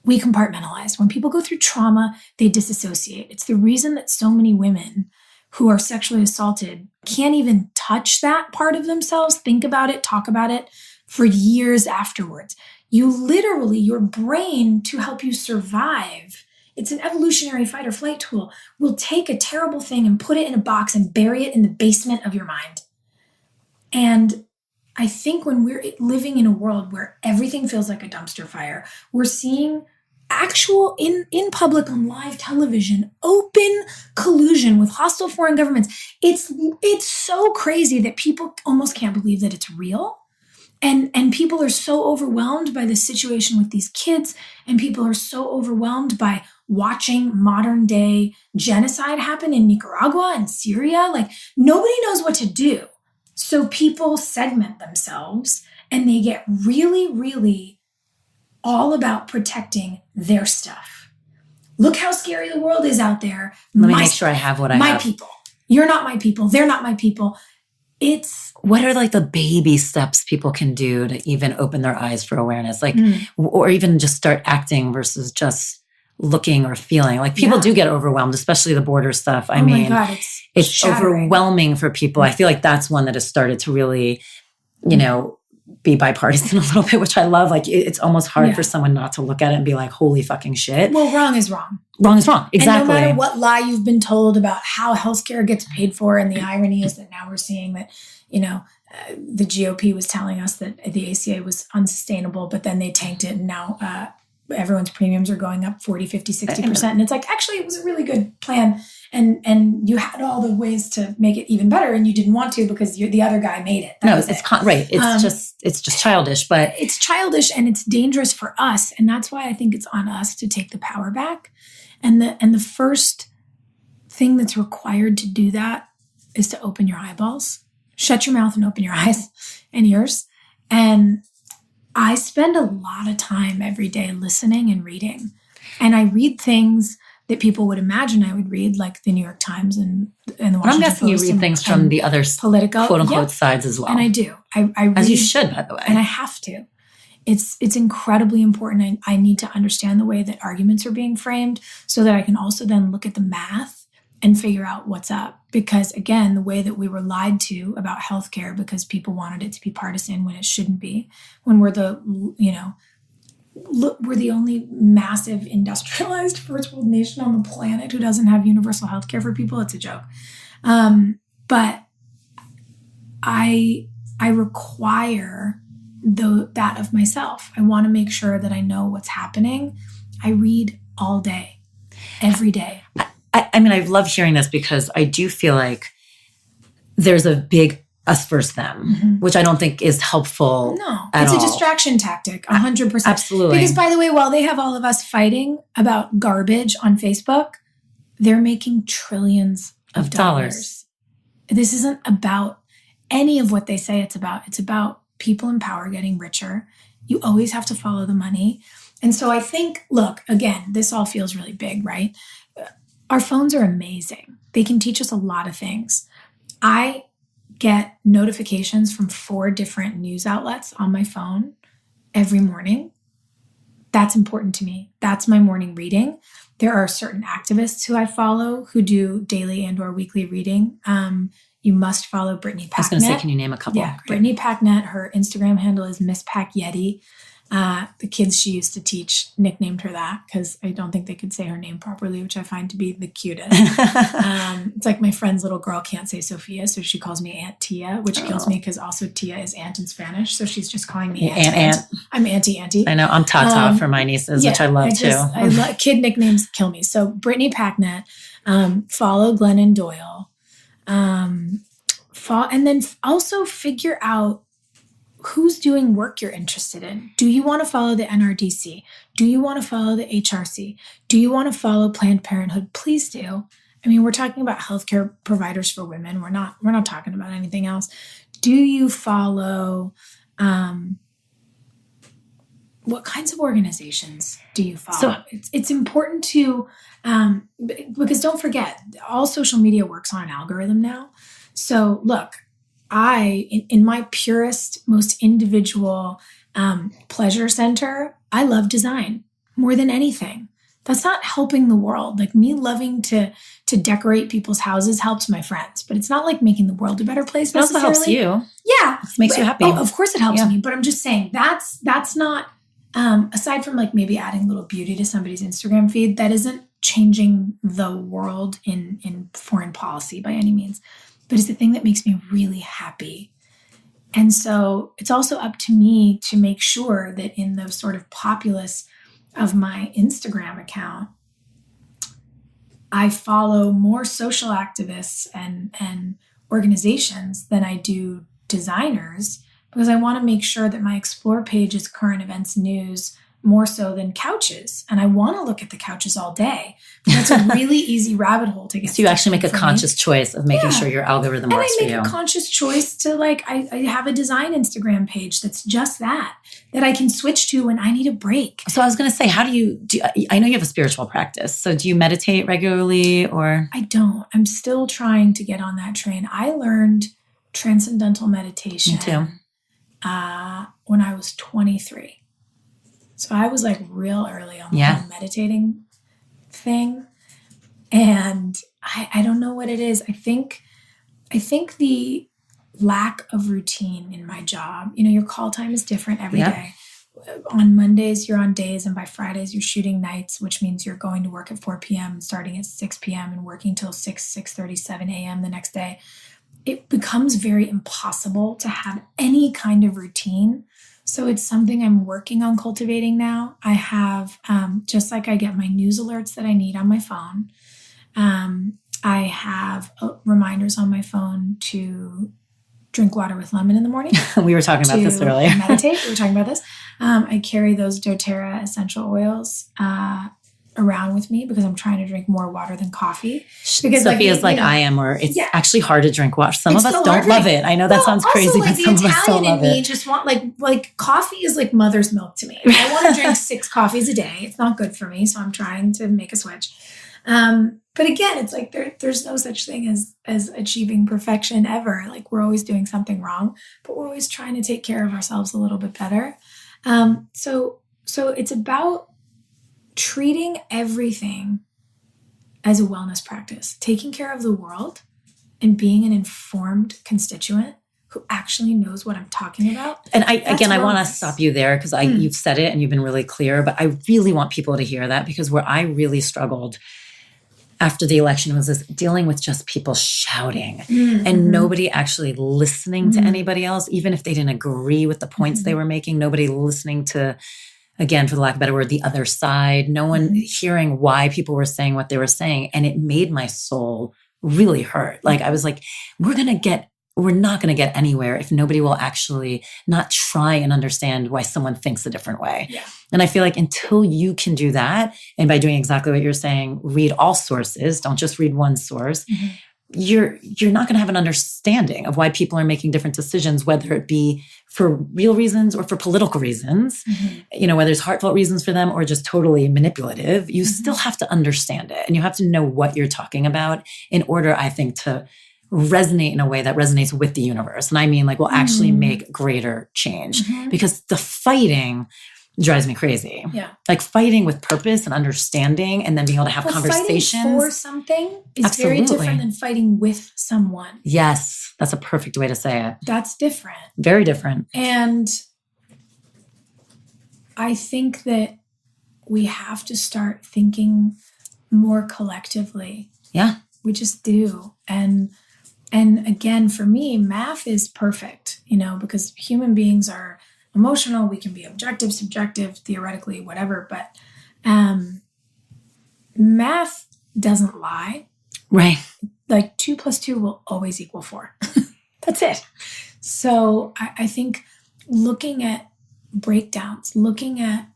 we compartmentalize. When people go through trauma, they disassociate. It's the reason that so many women who are sexually assaulted can't even touch that part of themselves, think about it, talk about it for years afterwards. You literally, your brain, to help you survive, it's an evolutionary fight or flight tool, will take a terrible thing and put it in a box and bury it in the basement of your mind. And I think when we're living in a world where everything feels like a dumpster fire, we're seeing actual in public on live television, open collusion with hostile foreign governments. It's so crazy that people almost can't believe that it's real. And people are so overwhelmed by the situation with these kids, and people are so overwhelmed by watching modern day genocide happen in Nicaragua and Syria. Like, nobody knows what to do. So people segment themselves and they get really, really all about protecting their stuff. Look how scary the world is out there. Let me make sure I have what I have. My people. You're not my people. They're not my people. What are like the baby steps people can do to even open their eyes for awareness? Like, or even just start acting versus just looking or feeling. Like, people do get overwhelmed, especially the border stuff. I mean, my God, it's overwhelming for people. I feel like that's one that has started to really, be bipartisan a little bit, which I love. Like, it's almost hard for someone not to look at it and be like, holy fucking shit. Well, wrong is wrong. Wrong is wrong. Exactly. And no matter what lie you've been told about how healthcare gets paid for, and the irony is that now we're seeing that, the GOP was telling us that the ACA was unsustainable, but then they tanked it, and now everyone's premiums are going up 40, 50, 60%. And it's like, actually, it was a really good plan. And you had all the ways to make it even better, and you didn't want to because the other guy made it. Right. It's just childish, but it's childish and it's dangerous for us. And that's why I think it's on us to take the power back. And the first thing that's required to do that is to open your eyeballs, shut your mouth and open your eyes and ears. And I spend a lot of time every day listening and reading. And I read things that people would imagine I would read, like the New York Times and the Washington Post. I'm guessing you read things from the other political, quote unquote sides as well. And I do. I read, as you should, by the way. And I have to. It's incredibly important. I need to understand the way that arguments are being framed so that I can also then look at the math and figure out what's up. Because again, the way that we were lied to about healthcare because people wanted it to be partisan when it shouldn't be, when we're we're the only massive industrialized first world nation on the planet who doesn't have universal healthcare for people. It's a joke. But I require that of myself. I want to make sure that I know what's happening. I read all day, every day. I mean, I love hearing this because I do feel like there's a big us versus them, which I don't think is helpful. No, it's a distraction tactic, 100%. Absolutely. Because, by the way, while they have all of us fighting about garbage on Facebook, they're making trillions of dollars. This isn't about any of what they say it's about. It's about people in power getting richer. You always have to follow the money. And so I think, look, again, this all feels really big, right? Our phones are amazing. They can teach us a lot of things. I get notifications from 4 different news outlets on my phone every morning. That's important to me. That's my morning reading. There are certain activists who I follow who do daily and or weekly reading. You must follow Brittany Packnett. I was going to say, can you name a couple? Yeah, Brittany Packnett. Her Instagram handle is Miss Pack Yeti. The kids she used to teach nicknamed her that because I don't think they could say her name properly, which I find to be the cutest. It's like my friend's little girl can't say Sophia, so she calls me Aunt Tia, which kills me because also Tia is aunt in Spanish, so she's just calling me Aunt. I'm Auntie. I know. I'm Tata for my nieces, which I love too. Kid nicknames kill me. So Brittany Packnett, follow Glennon Doyle, and then also figure out who's doing work you're interested in. Do you want to follow the NRDC? Do you want to follow the HRC? Do you want to follow Planned Parenthood? Please do. I mean, we're talking about healthcare providers for women. We're not talking about anything else. Do you follow, what kinds of organizations do you follow? So, it's important to, because don't forget, all social media works on an algorithm now. So look, in my purest, most individual pleasure center, I love design more than anything. That's not helping the world. Like, me loving to decorate people's houses helps my friends, but it's not like making the world a better place necessarily. It also helps you. Yeah. It makes you happy. Oh, of course it helps me, but I'm just saying that's not, aside from like maybe adding a little beauty to somebody's Instagram feed, that isn't changing the world in foreign policy by any means. But it's the thing that makes me really happy And so it's also up to me to make sure that in the sort of populace of my Instagram account, I follow more social activists and organizations than I do designers, because I want to make sure that my Explore page is current events news more so than couches. And I want to look at the couches all day. But that's a really easy rabbit hole to get. So you actually make a conscious choice of making sure your algorithm works for you. And I make a conscious choice to I have a design Instagram page that's just that I can switch to when I need a break. So I was going to say, how do you, I know you have a spiritual practice. So do you meditate regularly or? I don't. I'm still trying to get on that train. I learned transcendental meditation. Me too. When I was 23. So I was like real early on the whole meditating thing. And I don't know what it is. I think the lack of routine in my job, your call time is different every day. On Mondays, you're on days, and by Fridays, you're shooting nights, which means you're going to work at 4 p.m. and starting at 6 p.m. and working till 6:30, 7 a.m. the next day. It becomes very impossible to have any kind of routine. So it's something I'm working on cultivating now. I have, just like I get my news alerts that I need on my phone, I have reminders on my phone to drink water with lemon in the morning. We were talking about this earlier. Meditate. We were talking about this. I carry those doTERRA essential oils around with me because I'm trying to drink more water than coffee. Because Sophia's like I am, or it's actually hard to drink water. Some of us don't love it. I know that sounds crazy, but some of us don't love it. Just want like coffee is like mother's milk to me. I want to drink 6 coffees a day. It's not good for me, so I'm trying to make a switch. But again, it's like there's no such thing as achieving perfection ever. Like we're always doing something wrong, but we're always trying to take care of ourselves a little bit better. So it's about treating everything as a wellness practice, taking care of the world and being an informed constituent who actually knows what I'm talking about. And I want to stop you there because you've said it and you've been really clear, but I really want people to hear that, because where I really struggled after the election was this dealing with just people shouting and nobody actually listening to anybody else, even if they didn't agree with the points they were making, nobody listening to, again, for the lack of a better word, the other side, no one hearing why people were saying what they were saying. And it made my soul really hurt. Like I was like, we're not going to get anywhere if nobody will actually not try and understand why someone thinks a different way. Yeah. And I feel like until you can do that, and by doing exactly what you're saying, read all sources, don't just read one source, you're not going to have an understanding of why people are making different decisions, whether it be for real reasons or for political reasons, whether it's heartfelt reasons for them or just totally manipulative. You still have to understand it, and you have to know what you're talking about in order, I think, to resonate in a way that resonates with the universe. And I mean, like, will actually make greater change, because the fighting drives me crazy. Yeah. Like fighting with purpose and understanding and then being able to have conversations. Fighting for something is very different than fighting with someone. Yes. That's a perfect way to say it. That's different. Very different. And I think that we have to start thinking more collectively. Yeah. We just do. And again, for me, math is perfect, because human beings are emotional. We can be objective, subjective, theoretically, whatever. But math doesn't lie. Right. Like 2 + 2 will always equal 4. That's it. So I think looking at breakdowns, looking at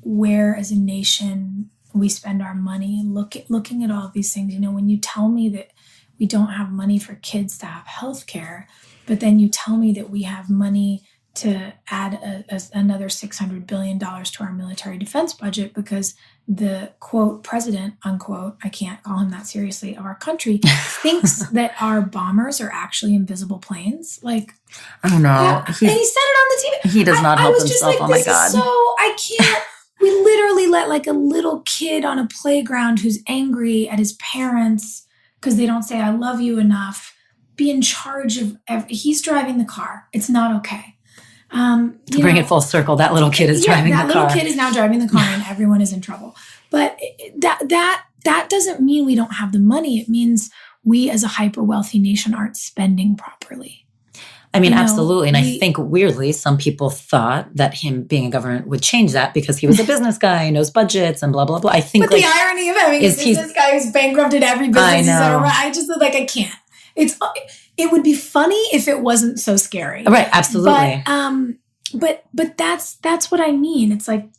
where as a nation we spend our money, looking at all of these things, when you tell me that we don't have money for kids to have healthcare, but then you tell me that we have money to add another $600 billion to our military defense budget because the, quote, president, unquote, I can't call him that seriously, of our country, thinks that our bombers are actually invisible planes. Like, I don't know. Yeah, and he said it on the TV. He does not help himself. Like, oh my God. So I can't. We literally let like a little kid on a playground who's angry at his parents because they don't say, I love you enough, be in charge of he's driving the car. It's not okay. To bring it full circle, that little kid is driving the car. That little kid is now driving the car and everyone is in trouble. But that doesn't mean we don't have the money. It means we as a hyper wealthy nation aren't spending properly. I mean, You know, absolutely. And I think weirdly, some people thought that him being in government would change that because he was a business guy, knows budgets and blah, blah, blah. I think but the irony of having a business guy who's bankrupted every business he's ever run, I just like, I can't. It would be funny if it wasn't so scary. Right. Absolutely. But that's what I mean. It's like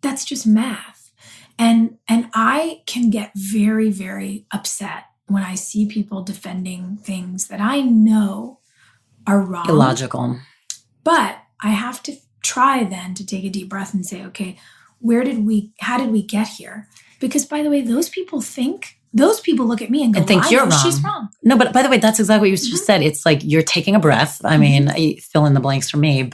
that's just math. And I can get very, very upset when I see people defending things that I know are wrong. Illogical. But I have to try then to take a deep breath and say, okay, how did we get here? Because by the way, those people look at me and go, think you're wrong. She's wrong. No, but by the way, that's exactly what you just said. It's like you're taking a breath. I mean, fill in the blanks for me,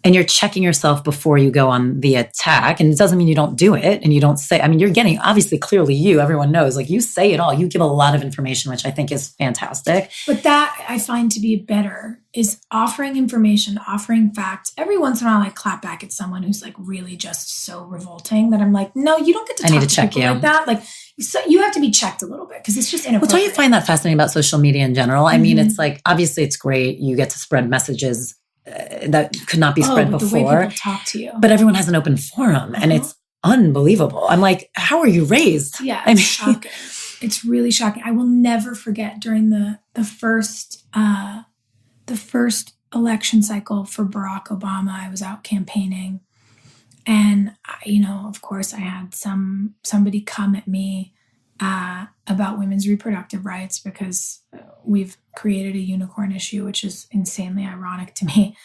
and you're checking yourself before you go on the attack. And it doesn't mean you don't do it and you don't say, I mean, you're getting, obviously, clearly everyone knows, like you say it all. You give a lot of information, which I think is fantastic. But that I find to be better is offering information, offering facts. Every once in a while, I clap back at someone who's like really just so revolting that I'm like, no, you don't get to talk to check people like that. Like, so you have to be checked a little bit because it's just inappropriate. Well, don't you find that fascinating about social media in general? I mean, it's like, obviously it's great. You get to spread messages that could not be spread before. The way people talk to you. But everyone has an open forum and it's unbelievable. I'm like, how are you raised? Yeah, it's shocking. It's really shocking. I will never forget during the first election cycle for Barack Obama, I was out campaigning. And, of course, I had somebody come at me about women's reproductive rights because we've created a unicorn issue, which is insanely ironic to me.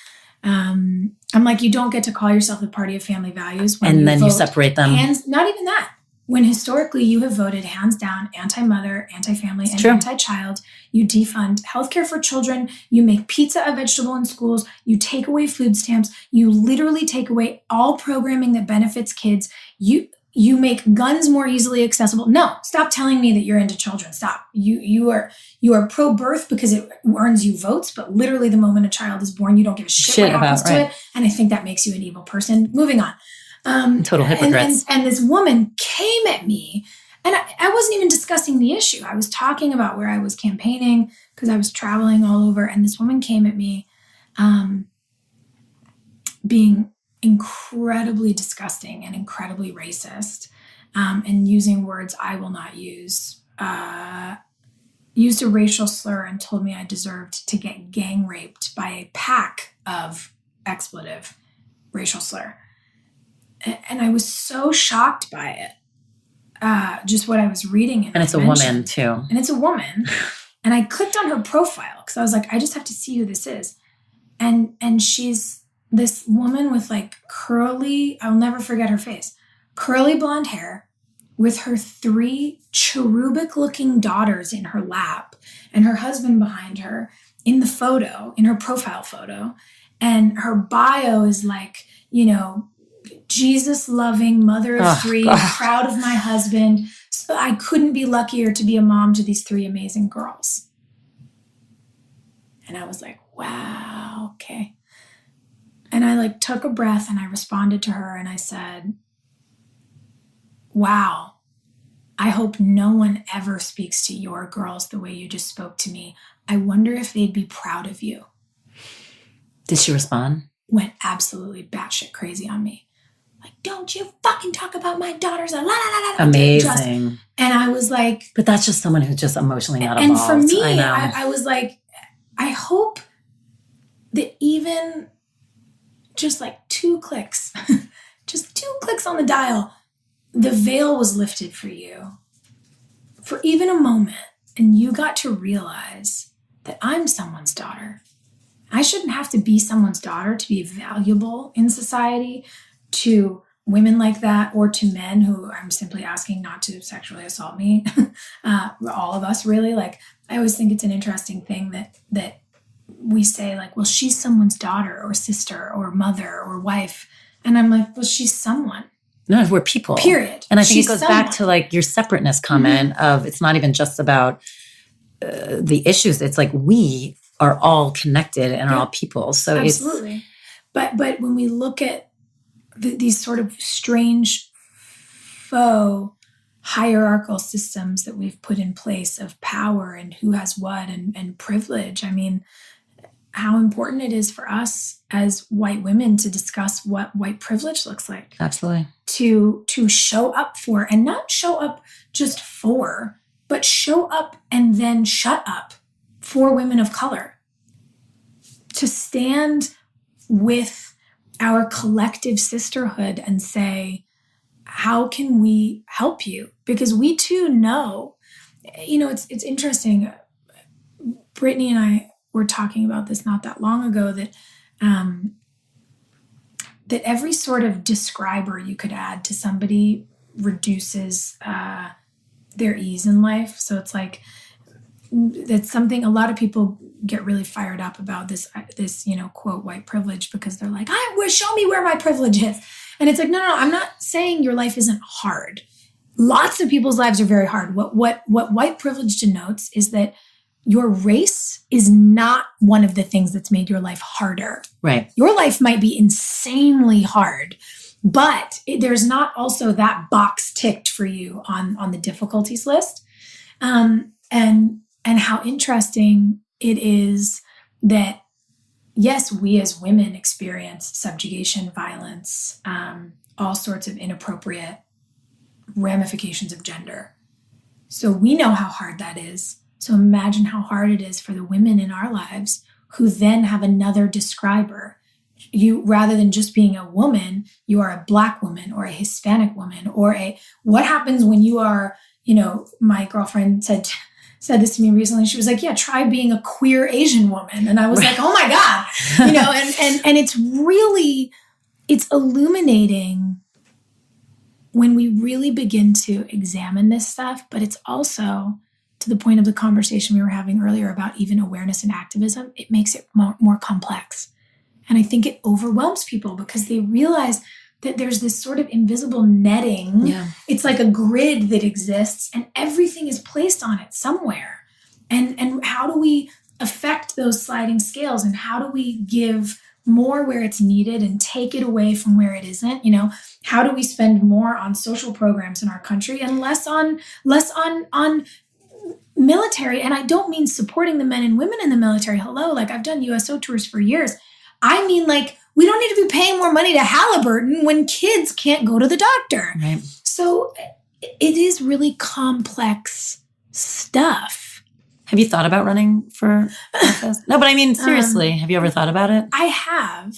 I'm like, you don't get to call yourself the party of family values. And then you separate them. Not even that. When historically you have voted hands down anti-mother, anti-family, and anti-child, you defund healthcare for children, you make pizza a vegetable in schools, you take away food stamps, you literally take away all programming that benefits kids, you make guns more easily accessible. No, stop telling me that you're into children. Stop. You are pro-birth because it earns you votes, but literally the moment a child is born, you don't give a shit what happens to it. And I think that makes you an evil person. Moving on. Total hypocrites. And this woman came at me, and I wasn't even discussing the issue. I was talking about where I was campaigning because I was traveling all over, and this woman came at me being incredibly disgusting and incredibly racist, and using words I will not use, used a racial slur and told me I deserved to get gang raped by a pack of expletive racial slur. And I was so shocked by it, just what I was reading. And it's a woman too. And it's a woman. And I clicked on her profile because I was like, I just have to see who this is. And she's this woman with like curly, I'll never forget her face, curly blonde hair with her 3 cherubic looking daughters in her lap and her husband behind her in the photo, in her profile photo. And her bio is like, Jesus loving mother of 3, proud of my husband. So I couldn't be luckier to be a mom to these 3 amazing girls. And I was like, wow, okay. And I like took a breath and I responded to her and I said, wow, I hope no one ever speaks to your girls the way you just spoke to me. I wonder if they'd be proud of you. Did she respond? Went absolutely batshit crazy on me. Like, don't you fucking talk about my daughters. La, la, la, la, amazing. And I was like... But that's just someone who's just emotionally not and evolved. And for me, I was like, I hope that even just like 2 clicks, just 2 clicks on the dial, the veil was lifted for you for even a moment. And you got to realize that I'm someone's daughter. I shouldn't have to be someone's daughter to be valuable in society to women like that, or to men who I'm simply asking not to sexually assault me. All of us really. Like, I always think it's an interesting thing that we say like, well, she's someone's daughter or sister or mother or wife. And I'm like, well, she's someone. No, we're people. Period. And I think it goes back to like your separateness comment of it's not even just about the issues. It's like we are all connected and are all people. So absolutely. But when we look at these sort of strange faux hierarchical systems that we've put in place of power and who has what and privilege, I mean, how important it is for us as white women to discuss what white privilege looks like. Absolutely. To show up for, and not show up just for, but show up and then shut up for women of color. To stand with our collective sisterhood and say, how can we help you? Because we too know, it's interesting. Brittany and I were talking about this not that long ago, that that every sort of describer you could add to somebody reduces their ease in life. So it's like, that's something a lot of people get really fired up about, this quote, white privilege, because they're like, show me where my privilege is. And it's like, no, I'm not saying your life isn't hard. Lots of people's lives are very hard. What white privilege denotes is that your race is not one of the things that's made your life harder. Right. Your life might be insanely hard, but there's not also that box ticked for you on the difficulties list. And how interesting it is that, yes, we as women experience subjugation, violence, all sorts of inappropriate ramifications of gender. So we know how hard that is. So imagine how hard it is for the women in our lives who then have another describer. You, rather than just being a woman, you are a Black woman or a Hispanic woman, or what happens when you are, my girlfriend said this to me recently. She was like, yeah, try being a queer Asian woman. And I was like, oh my God, and it's illuminating when we really begin to examine this stuff, but it's also, to the point of the conversation we were having earlier about even awareness and activism, it makes it more complex. And I think it overwhelms people because they realize that there's this sort of invisible netting. Yeah. It's like a grid that exists and everything is placed on it somewhere. And how do we affect those sliding scales, and how do we give more where it's needed and take it away from where it isn't? How do we spend more on social programs in our country and less on military? And I don't mean supporting the men and women in the military. Hello, like I've done USO tours for years. I mean, like, we don't need to be paying more money to Halliburton when kids can't go to the doctor. Right. So it is really complex stuff. Have you thought about running for office? No, but I mean, seriously, have you ever thought about it? I have.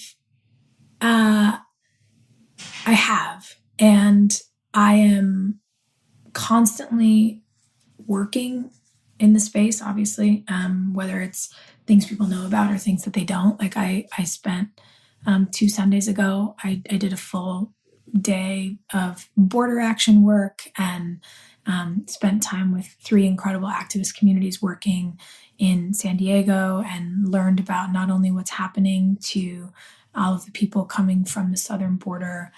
And I am constantly working in the space, obviously, whether it's things people know about or things that they don't. Like I spent 2 Sundays ago, I did a full day of border action work and spent time with 3 incredible activist communities working in San Diego, and learned about not only what's happening to all of the people coming from the southern border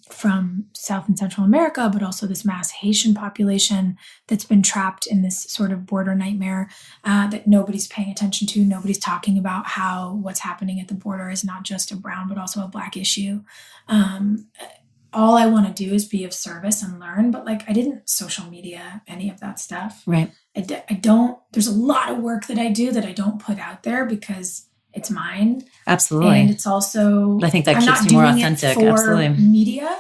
from South and Central America, but also this mass Haitian population that's been trapped in this sort of border nightmare that nobody's paying attention to. Nobody's talking about how what's happening at the border is not just a brown, but also a Black issue. All I want to do is be of service and learn, but like I didn't social media any of that stuff. Right. I don't, there's a lot of work that I do that I don't put out there because it's mine. Absolutely. And it's also, I think that keeps you more authentic. Absolutely. Media.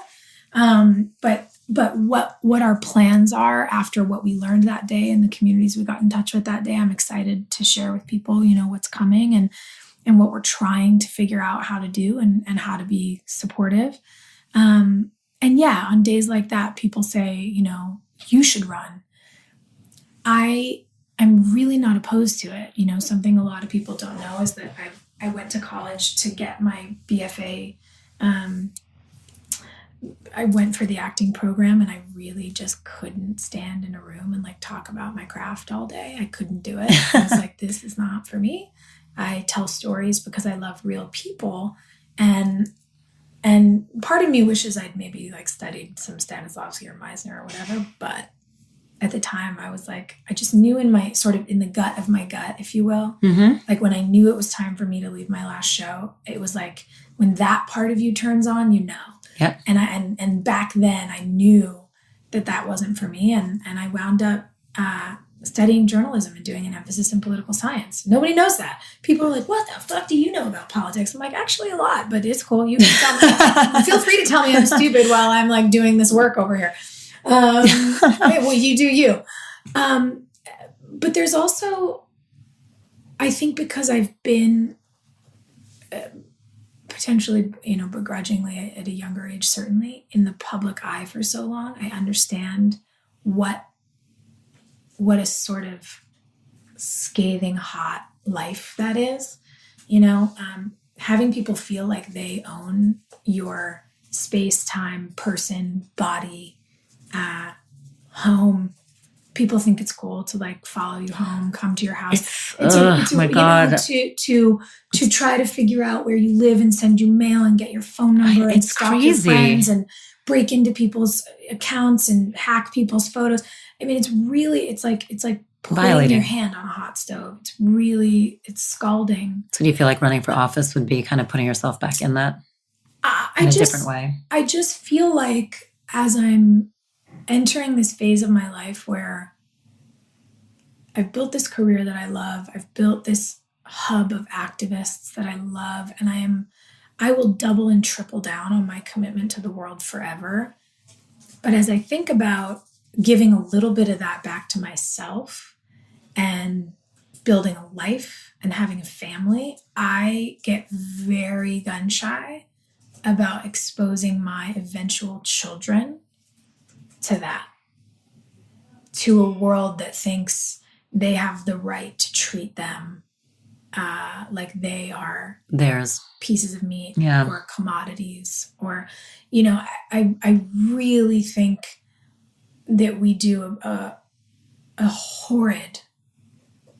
But what our plans are after what we learned that day and the communities we got in touch with that day, I'm excited to share with people, what's coming and what we're trying to figure out how to do and how to be supportive. And yeah, on days like that, people say, you should run. I'm really not opposed to it. Something a lot of people don't know is that I went to college to get my BFA. I went for the acting program, and I really just couldn't stand in a room and like talk about my craft all day. I couldn't do it. I was like, this is not for me. I tell stories because I love real people. And part of me wishes I'd maybe like studied some Stanislavski or Meisner or whatever, but at the time I was like, I just knew in the gut of my gut, if you will, like when I knew it was time for me to leave my last show, it was like when that part of you turns on, Yep. And back then I knew that wasn't for me. And I wound up studying journalism and doing an emphasis in political science. Nobody knows that. People are like, what the fuck do you know about politics? I'm like, actually a lot, but it's cool. You can tell me. Feel free to tell me I'm stupid while I'm like doing this work over here. Well, you do you. But there's also, I think because I've been potentially, begrudgingly at a younger age, certainly in the public eye for so long, I understand what a sort of scathing hot life that is. Having people feel like they own your space, time, person, body, home. People think it's cool to like follow you home, come to your house. My God. To try to figure out where you live and send you mail and get your phone number and stalk your friends and break into people's accounts and hack people's photos. I mean, it's like putting your hand on a hot stove. It's scalding. So do you feel like running for office would be kind of putting yourself back in that in a different way? I just feel like as I'm entering this phase of my life where I've built this career that I love, I've built this hub of activists that I love, and I will double and triple down on my commitment to the world forever. But as I think about giving a little bit of that back to myself and building a life and having a family, I get very gun shy about exposing my eventual children to that, to a world that thinks they have the right to treat them like they are theirs, pieces of meat or commodities, or, I really think that we do a horrid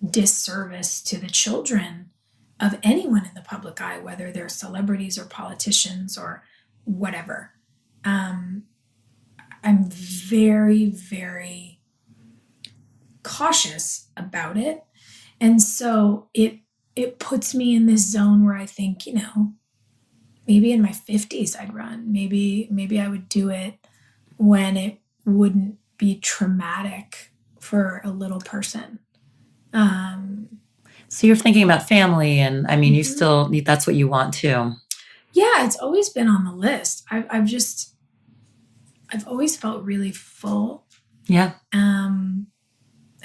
disservice to the children of anyone in the public eye, whether they're celebrities or politicians or whatever. I'm very, very cautious about it. And so it puts me in this zone where I think, maybe in my 50s I'd run. Maybe I would do it when it wouldn't be traumatic for a little person. So you're thinking about family, and I mean, you still, that's what you want too. Yeah, it's always been on the list. I've always felt really full. Yeah.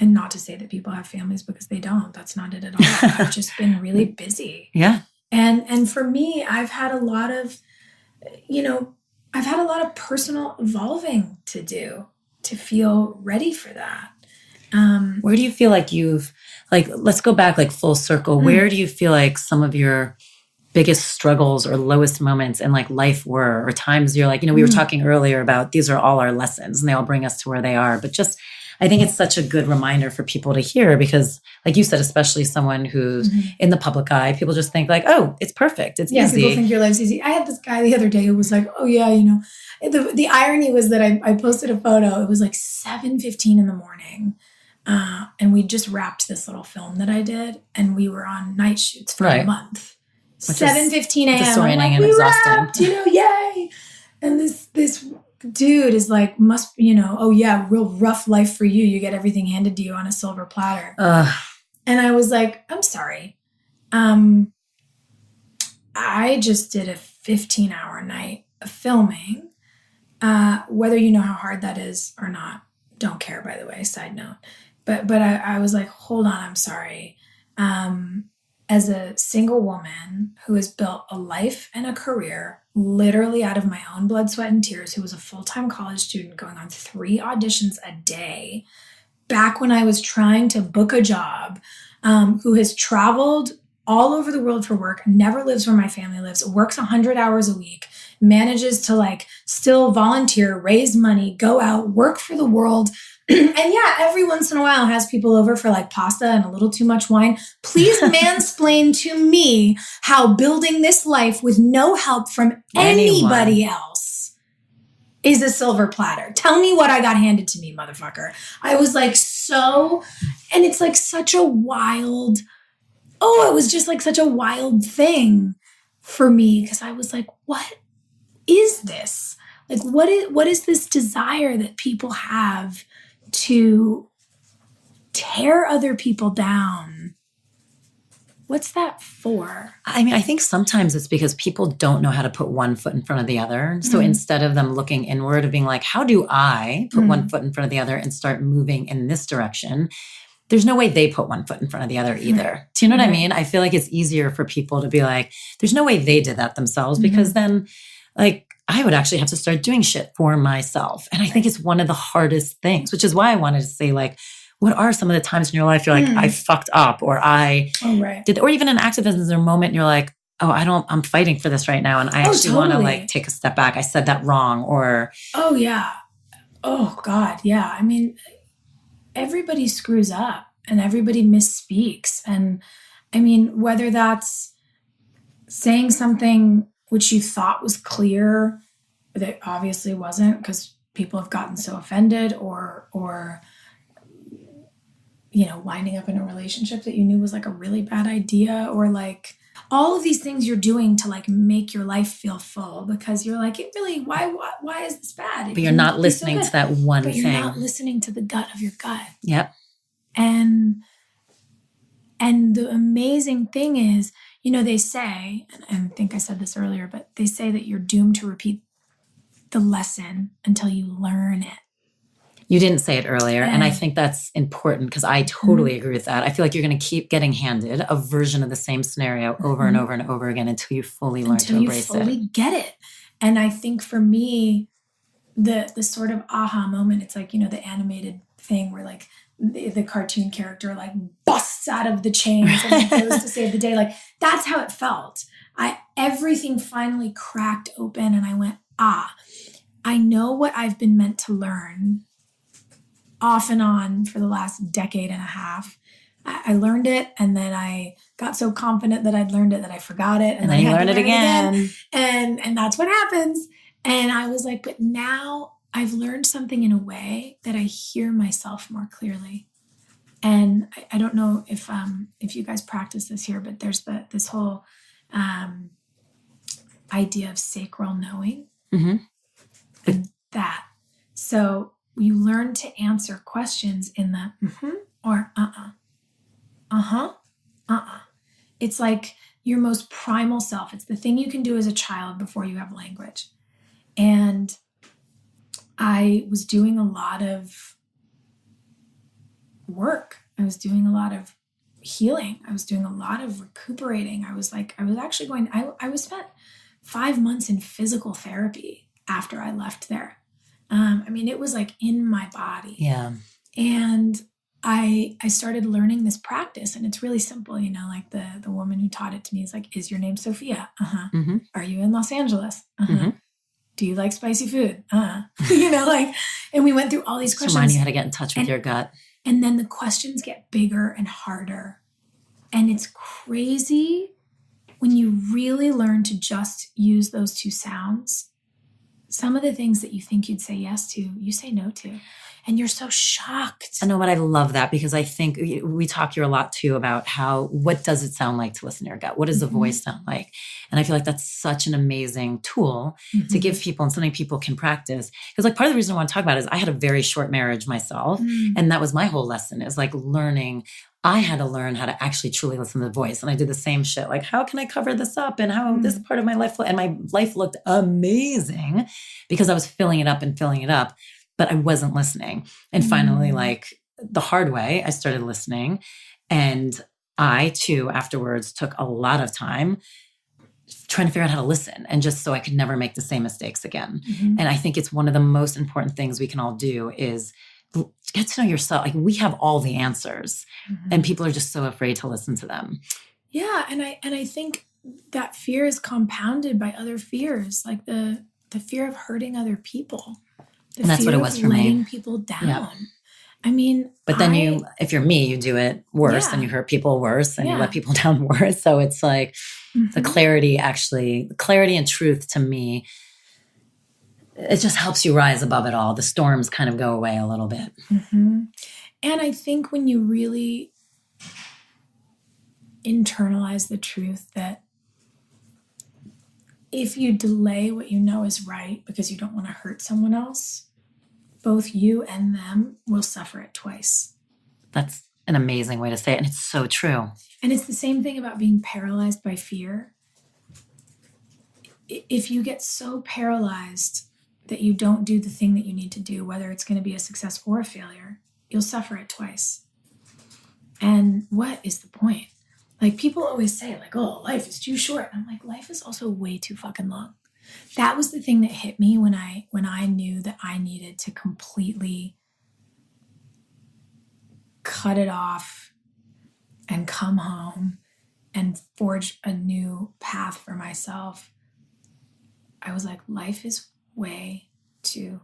And not to say that people have families, because they don't. That's not it at all. I've just been really busy. Yeah. And for me, I've had a lot of personal evolving to do to feel ready for that. Where do you feel like let's go back like full circle. Where do you feel like some of your biggest struggles or lowest moments in like life were, or times you're like, we were talking earlier about these are all our lessons and they all bring us to where they are. But just, I think it's such a good reminder for people to hear, because like you said, especially someone who's in the public eye, people just think like, oh, it's perfect. It's easy. People think your life's easy. I had this guy the other day who was like, oh yeah, the irony was that I posted a photo. It was like 7:15 in the morning. And we just wrapped this little film that I did, and we were on night shoots for a month. 7:15 a.m. Disorienting and exhausting. Wrapped, yay! And this dude is like, oh yeah, real rough life for you. You get everything handed to you on a silver platter. And I was like, I'm sorry. I just did a 15-hour night of filming. Whether you know how hard that is or not, don't care, by the way, side note. But I was like, hold on, I'm sorry. As a single woman who has built a life and a career literally out of my own blood, sweat, and tears, who was a full-time college student going on 3 auditions a day, back when I was trying to book a job, who has traveled all over the world for work, never lives where my family lives, works 100 hours a week, manages to like still volunteer, raise money, go out, work for the world. And yeah, every once in a while has people over for like pasta and a little too much wine. Please mansplain to me how building this life with no help from anybody else is a silver platter. Tell me what I got handed to me, motherfucker. I was like and it's like such a wild, it was just like such a wild thing for me, because I was like, what is this? Like, what is this desire that people have to tear other people down. What's that for? I mean, I think sometimes it's because people don't know how to put one foot in front of the other. So instead of them looking inward of being like, how do I put one foot in front of the other and start moving in this direction? There's no way they put one foot in front of the other either. Do you know what I mean? I feel like it's easier for people to be like, there's no way they did that themselves, because then like I would actually have to start doing shit for myself. And I think it's one of the hardest things, which is why I wanted to say, like, what are some of the times in your life you're like, I fucked up, or I did, or even in activism, there's a moment you're like, oh, I'm fighting for this right now. And I actually want to like take a step back. I said that wrong. Or, oh yeah. Oh God. Yeah. I mean, everybody screws up and everybody misspeaks. And I mean, whether that's saying something which you thought was clear, that obviously wasn't, because people have gotten so offended, or, you know, winding up in a relationship that you knew was like a really bad idea, or like all of these things you're doing to like make your life feel full, because you're like, it really, why is this bad? But you're not listening to that one thing. You're not listening to the gut of your gut. Yep. And the amazing thing is, you know, they say, and I think I said this earlier, but they say that you're doomed to repeat the lesson until you learn it. You didn't say it earlier. And I think that's important, because I totally agree with that. I feel like you're going to keep getting handed a version of the same scenario over and over and over again until you fully learn to embrace it. Until you fully get it. And I think for me, the sort of aha moment, it's like, you know, the animated thing where like the cartoon character like busts out of the chains and goes to save the day. Like that's how it felt. Everything finally cracked open and I went, I know what I've been meant to learn off and on for the last decade and a half. I learned it, and then I got so confident that I'd learned it that I forgot it. And then you learned it again. And that's what happens. And I was like, but now I've learned something in a way that I hear myself more clearly. And I don't know if you guys practice this here, but there's this whole idea of sacral knowing. And that. So you learn to answer questions in the or It's like your most primal self. It's the thing you can do as a child before you have language. And I was doing a lot of work. I was doing a lot of healing. I was doing a lot of recuperating. I was spent 5 months in physical therapy after I left there. I mean, it was like in my body. Yeah. And I started learning this practice, and it's really simple, you know, like the woman who taught it to me is like, is your name Sophia? Are you in Los Angeles? Do you like spicy food? You know, like, and we went through all these questions. Remind you how to get in touch with your gut. And then the questions get bigger and harder. And it's crazy when you really learn to just use those two sounds. Some of the things that you think you'd say yes to, you say no to. And you're so shocked. I know, but I love that, because I think we talk here a lot too about what does it sound like to listen to your gut? What does the voice sound like? And I feel like that's such an amazing tool to give people, and something people can practice. Because like part of the reason I want to talk about it is I had a very short marriage myself. And that was my whole lesson, is like I had to learn how to actually truly listen to the voice. And I did the same shit. Like, how can I cover this up? And how this part of my life, and my life looked amazing because I was filling it up, but I wasn't listening. And finally, like the hard way, I started listening. And I too, afterwards, took a lot of time trying to figure out how to listen, and just so I could never make the same mistakes again. And I think it's one of the most important things we can all do is get to know yourself. Like, we have all the answers, and people are just so afraid to listen to them. Yeah. And I think that fear is compounded by other fears, like the fear of hurting other people. And that's what it was for me. Letting people down. Yeah. I mean, but then if you're me, you do it worse, and you hurt people worse, and you let people down worse. So it's like the clarity and truth to me, it just helps you rise above it all. The storms kind of go away a little bit. And I think when you really internalize the truth that if you delay what you know is right because you don't want to hurt someone else, both you and them will suffer it twice. That's an amazing way to say it. And it's so true. And it's the same thing about being paralyzed by fear. If you get so paralyzed that you don't do the thing that you need to do, whether it's going to be a success or a failure, you'll suffer it twice. And what is the point? Like, people always say, like, oh, life is too short. I'm like, life is also way too fucking long. That was the thing that hit me when I knew that I needed to completely cut it off and come home and forge a new path for myself. I was like, life is way too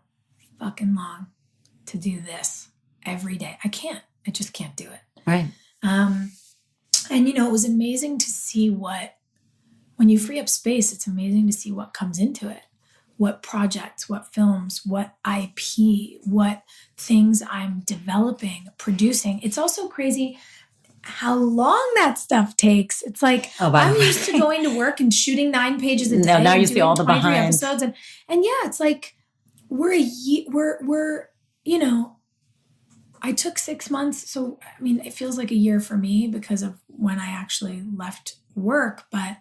fucking long to do this every day. I just can't do it. Right. And, it was amazing to see when you free up space, it's amazing to see what comes into it. What projects, what films, what IP, what things I'm developing, producing. It's also crazy how long that stuff takes. It's like, I'm used to going to work and shooting 9 pages a day. Now you see all the behind episodes. And yeah, it's like, I took 6 months. So, it feels like a year for me because of when I actually left work. But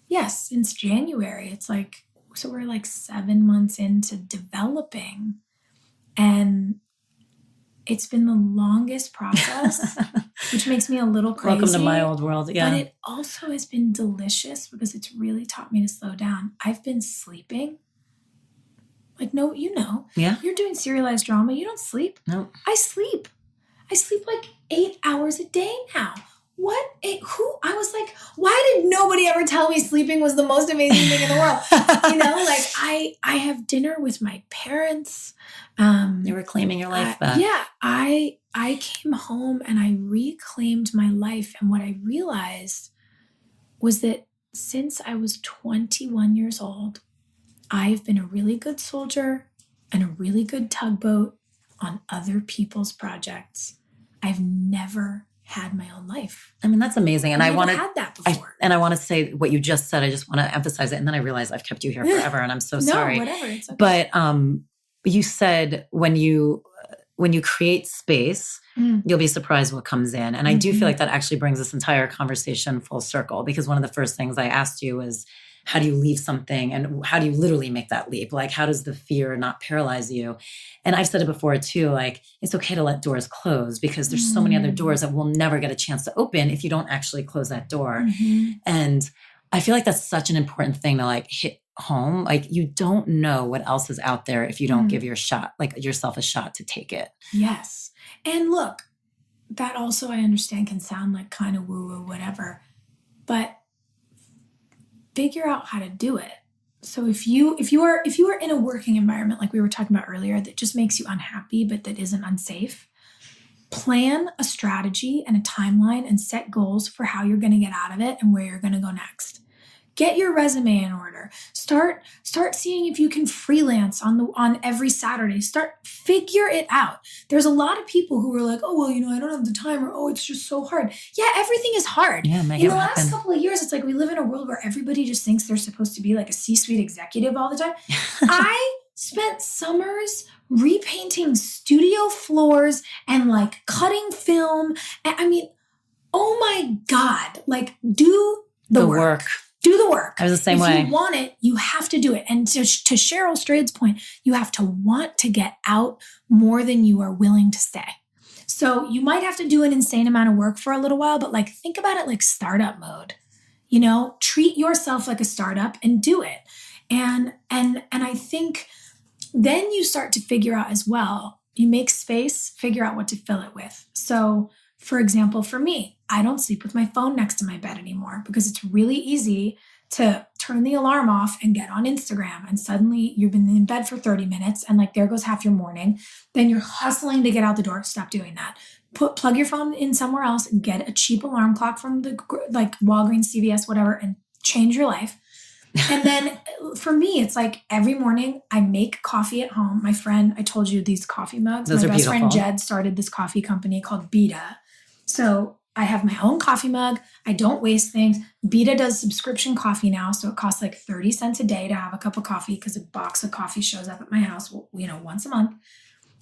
yes, since January, it's like, so we're like 7 months into developing. And it's been the longest process, which makes me a little crazy. Welcome to my old world. Yeah. But it also has been delicious because it's really taught me to slow down. I've been sleeping. Like, no, Yeah. You're doing serialized drama. You don't sleep. No. I sleep like 8 hours a day now. I was like, why did nobody ever tell me sleeping was the most amazing thing in the world? Like I have dinner with my parents. You were claiming your life back. Yeah. I came home and I reclaimed my life. And what I realized was that since I was 21 years old, I've been a really good soldier and a really good tugboat on other people's projects. I've never had my own life. That's amazing. And I never had that before. I want to say what you just said. I just want to emphasize it. And then I realize I've kept you here forever and I'm so sorry. No, whatever. It's okay. But you said when you create space, you'll be surprised what comes in. And I do feel like that actually brings this entire conversation full circle, because one of the first things I asked you was, how do you leave something and how do you literally make that leap? Like, how does the fear not paralyze you? And I've said it before too, like, it's okay to let doors close because there's so many other doors that we'll never get a chance to open if you don't actually close that door. And I feel like that's such an important thing to like hit home. Like, you don't know what else is out there if you don't give yourself a shot to take it. Yes. And look, that also I understand can sound like kind of woo-woo, whatever, but figure out how to do it. So if you are in a working environment like we were talking about earlier that just makes you unhappy but that isn't unsafe, plan a strategy and a timeline and set goals for how you're going to get out of it and where you're going to go next. Get your resume in order. Start seeing if you can freelance on every Saturday. Figure it out. There's a lot of people who are like, oh, well, I don't have the time, or, oh, it's just so hard. Yeah, everything is hard. Yeah, in the last couple of years, it's like we live in a world where everybody just thinks they're supposed to be like a C-suite executive all the time. I spent summers repainting studio floors and like cutting film. Oh my God, like do the work. Do the work. I was the same way. If you want it, you have to do it. And to Cheryl Strayed's point, you have to want to get out more than you are willing to stay. So you might have to do an insane amount of work for a little while, but like think about it like startup mode. Treat yourself like a startup and do it. And I think then you start to figure out as well, you make space, figure out what to fill it with. So for example, for me, I don't sleep with my phone next to my bed anymore because it's really easy to turn the alarm off and get on Instagram. And suddenly you've been in bed for 30 minutes and like there goes half your morning. Then you're hustling to get out the door. Stop doing that. Plug your phone in somewhere else and get a cheap alarm clock from the like Walgreens, CVS, whatever, and change your life. And then for me, it's like every morning I make coffee at home. My friend, I told you these coffee mugs. Those my are best beautiful. friend Jed started this coffee company called Beta. So I have my own coffee mug. I don't waste things. Beta does subscription coffee now. So it costs like 30 cents a day to have a cup of coffee because a box of coffee shows up at my house, once a month.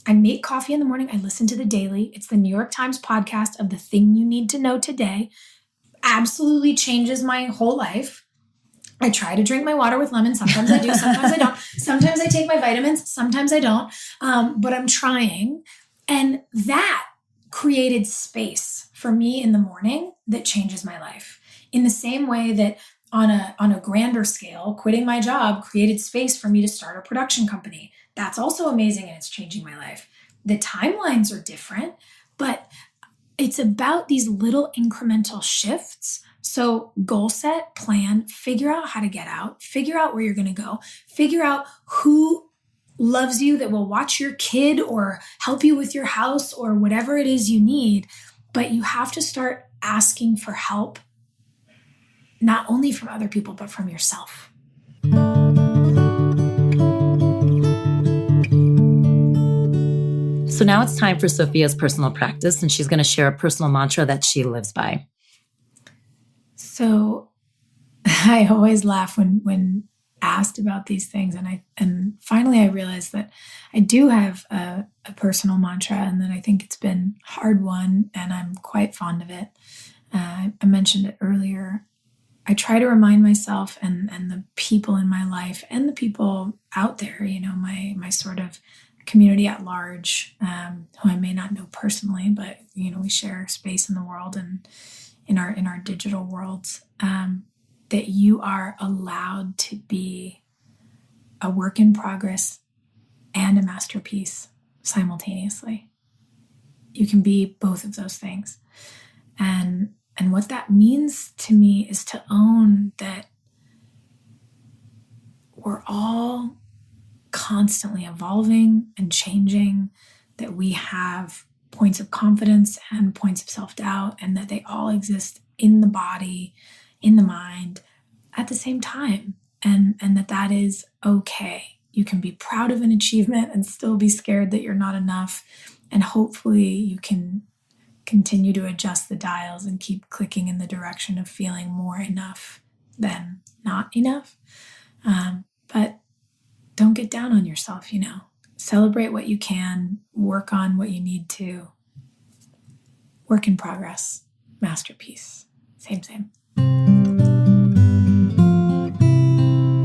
I make coffee in the morning. I listen to the Daily. It's the New York Times podcast of the thing you need to know today. Absolutely changes my whole life. I try to drink my water with lemon. Sometimes I do, sometimes I don't. Sometimes I take my vitamins, sometimes I don't. But I'm trying. And that created space for me in the morning that changes my life. In the same way that on a grander scale, quitting my job created space for me to start a production company. That's also amazing, and it's changing my life. The timelines are different, but it's about these little incremental shifts. So goal set, plan, figure out how to get out, figure out where you're going to go, figure out who loves you that will watch your kid or help you with your house or whatever it is you need. But you have to start asking for help, not only from other people, but from yourself. So now it's time for Sophia's personal practice, and she's going to share a personal mantra that she lives by. So I always laugh when asked about these things. And finally I realized that I do have a personal mantra, and that I think it's been hard won, and I'm quite fond of it. I mentioned it earlier. I try to remind myself and the people in my life and the people out there, my sort of community at large, who I may not know personally, but, we share space in the world and in our digital worlds, that you are allowed to be a work in progress and a masterpiece simultaneously. You can be both of those things. And what that means to me is to own that we're all constantly evolving and changing, that we have points of confidence and points of self-doubt, and that they all exist in the body, in the mind at the same time, and that is okay. You can be proud of an achievement and still be scared that you're not enough, and hopefully you can continue to adjust the dials and keep clicking in the direction of feeling more enough than not enough. But don't get down on yourself, Celebrate what you can, work on what you need to. Work in progress, masterpiece. Same.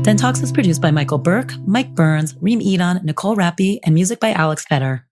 DENtalks is produced by Michael Burke, Mike Burns, Reem Edon, Nicole Rappi, and music by Alex Fetter.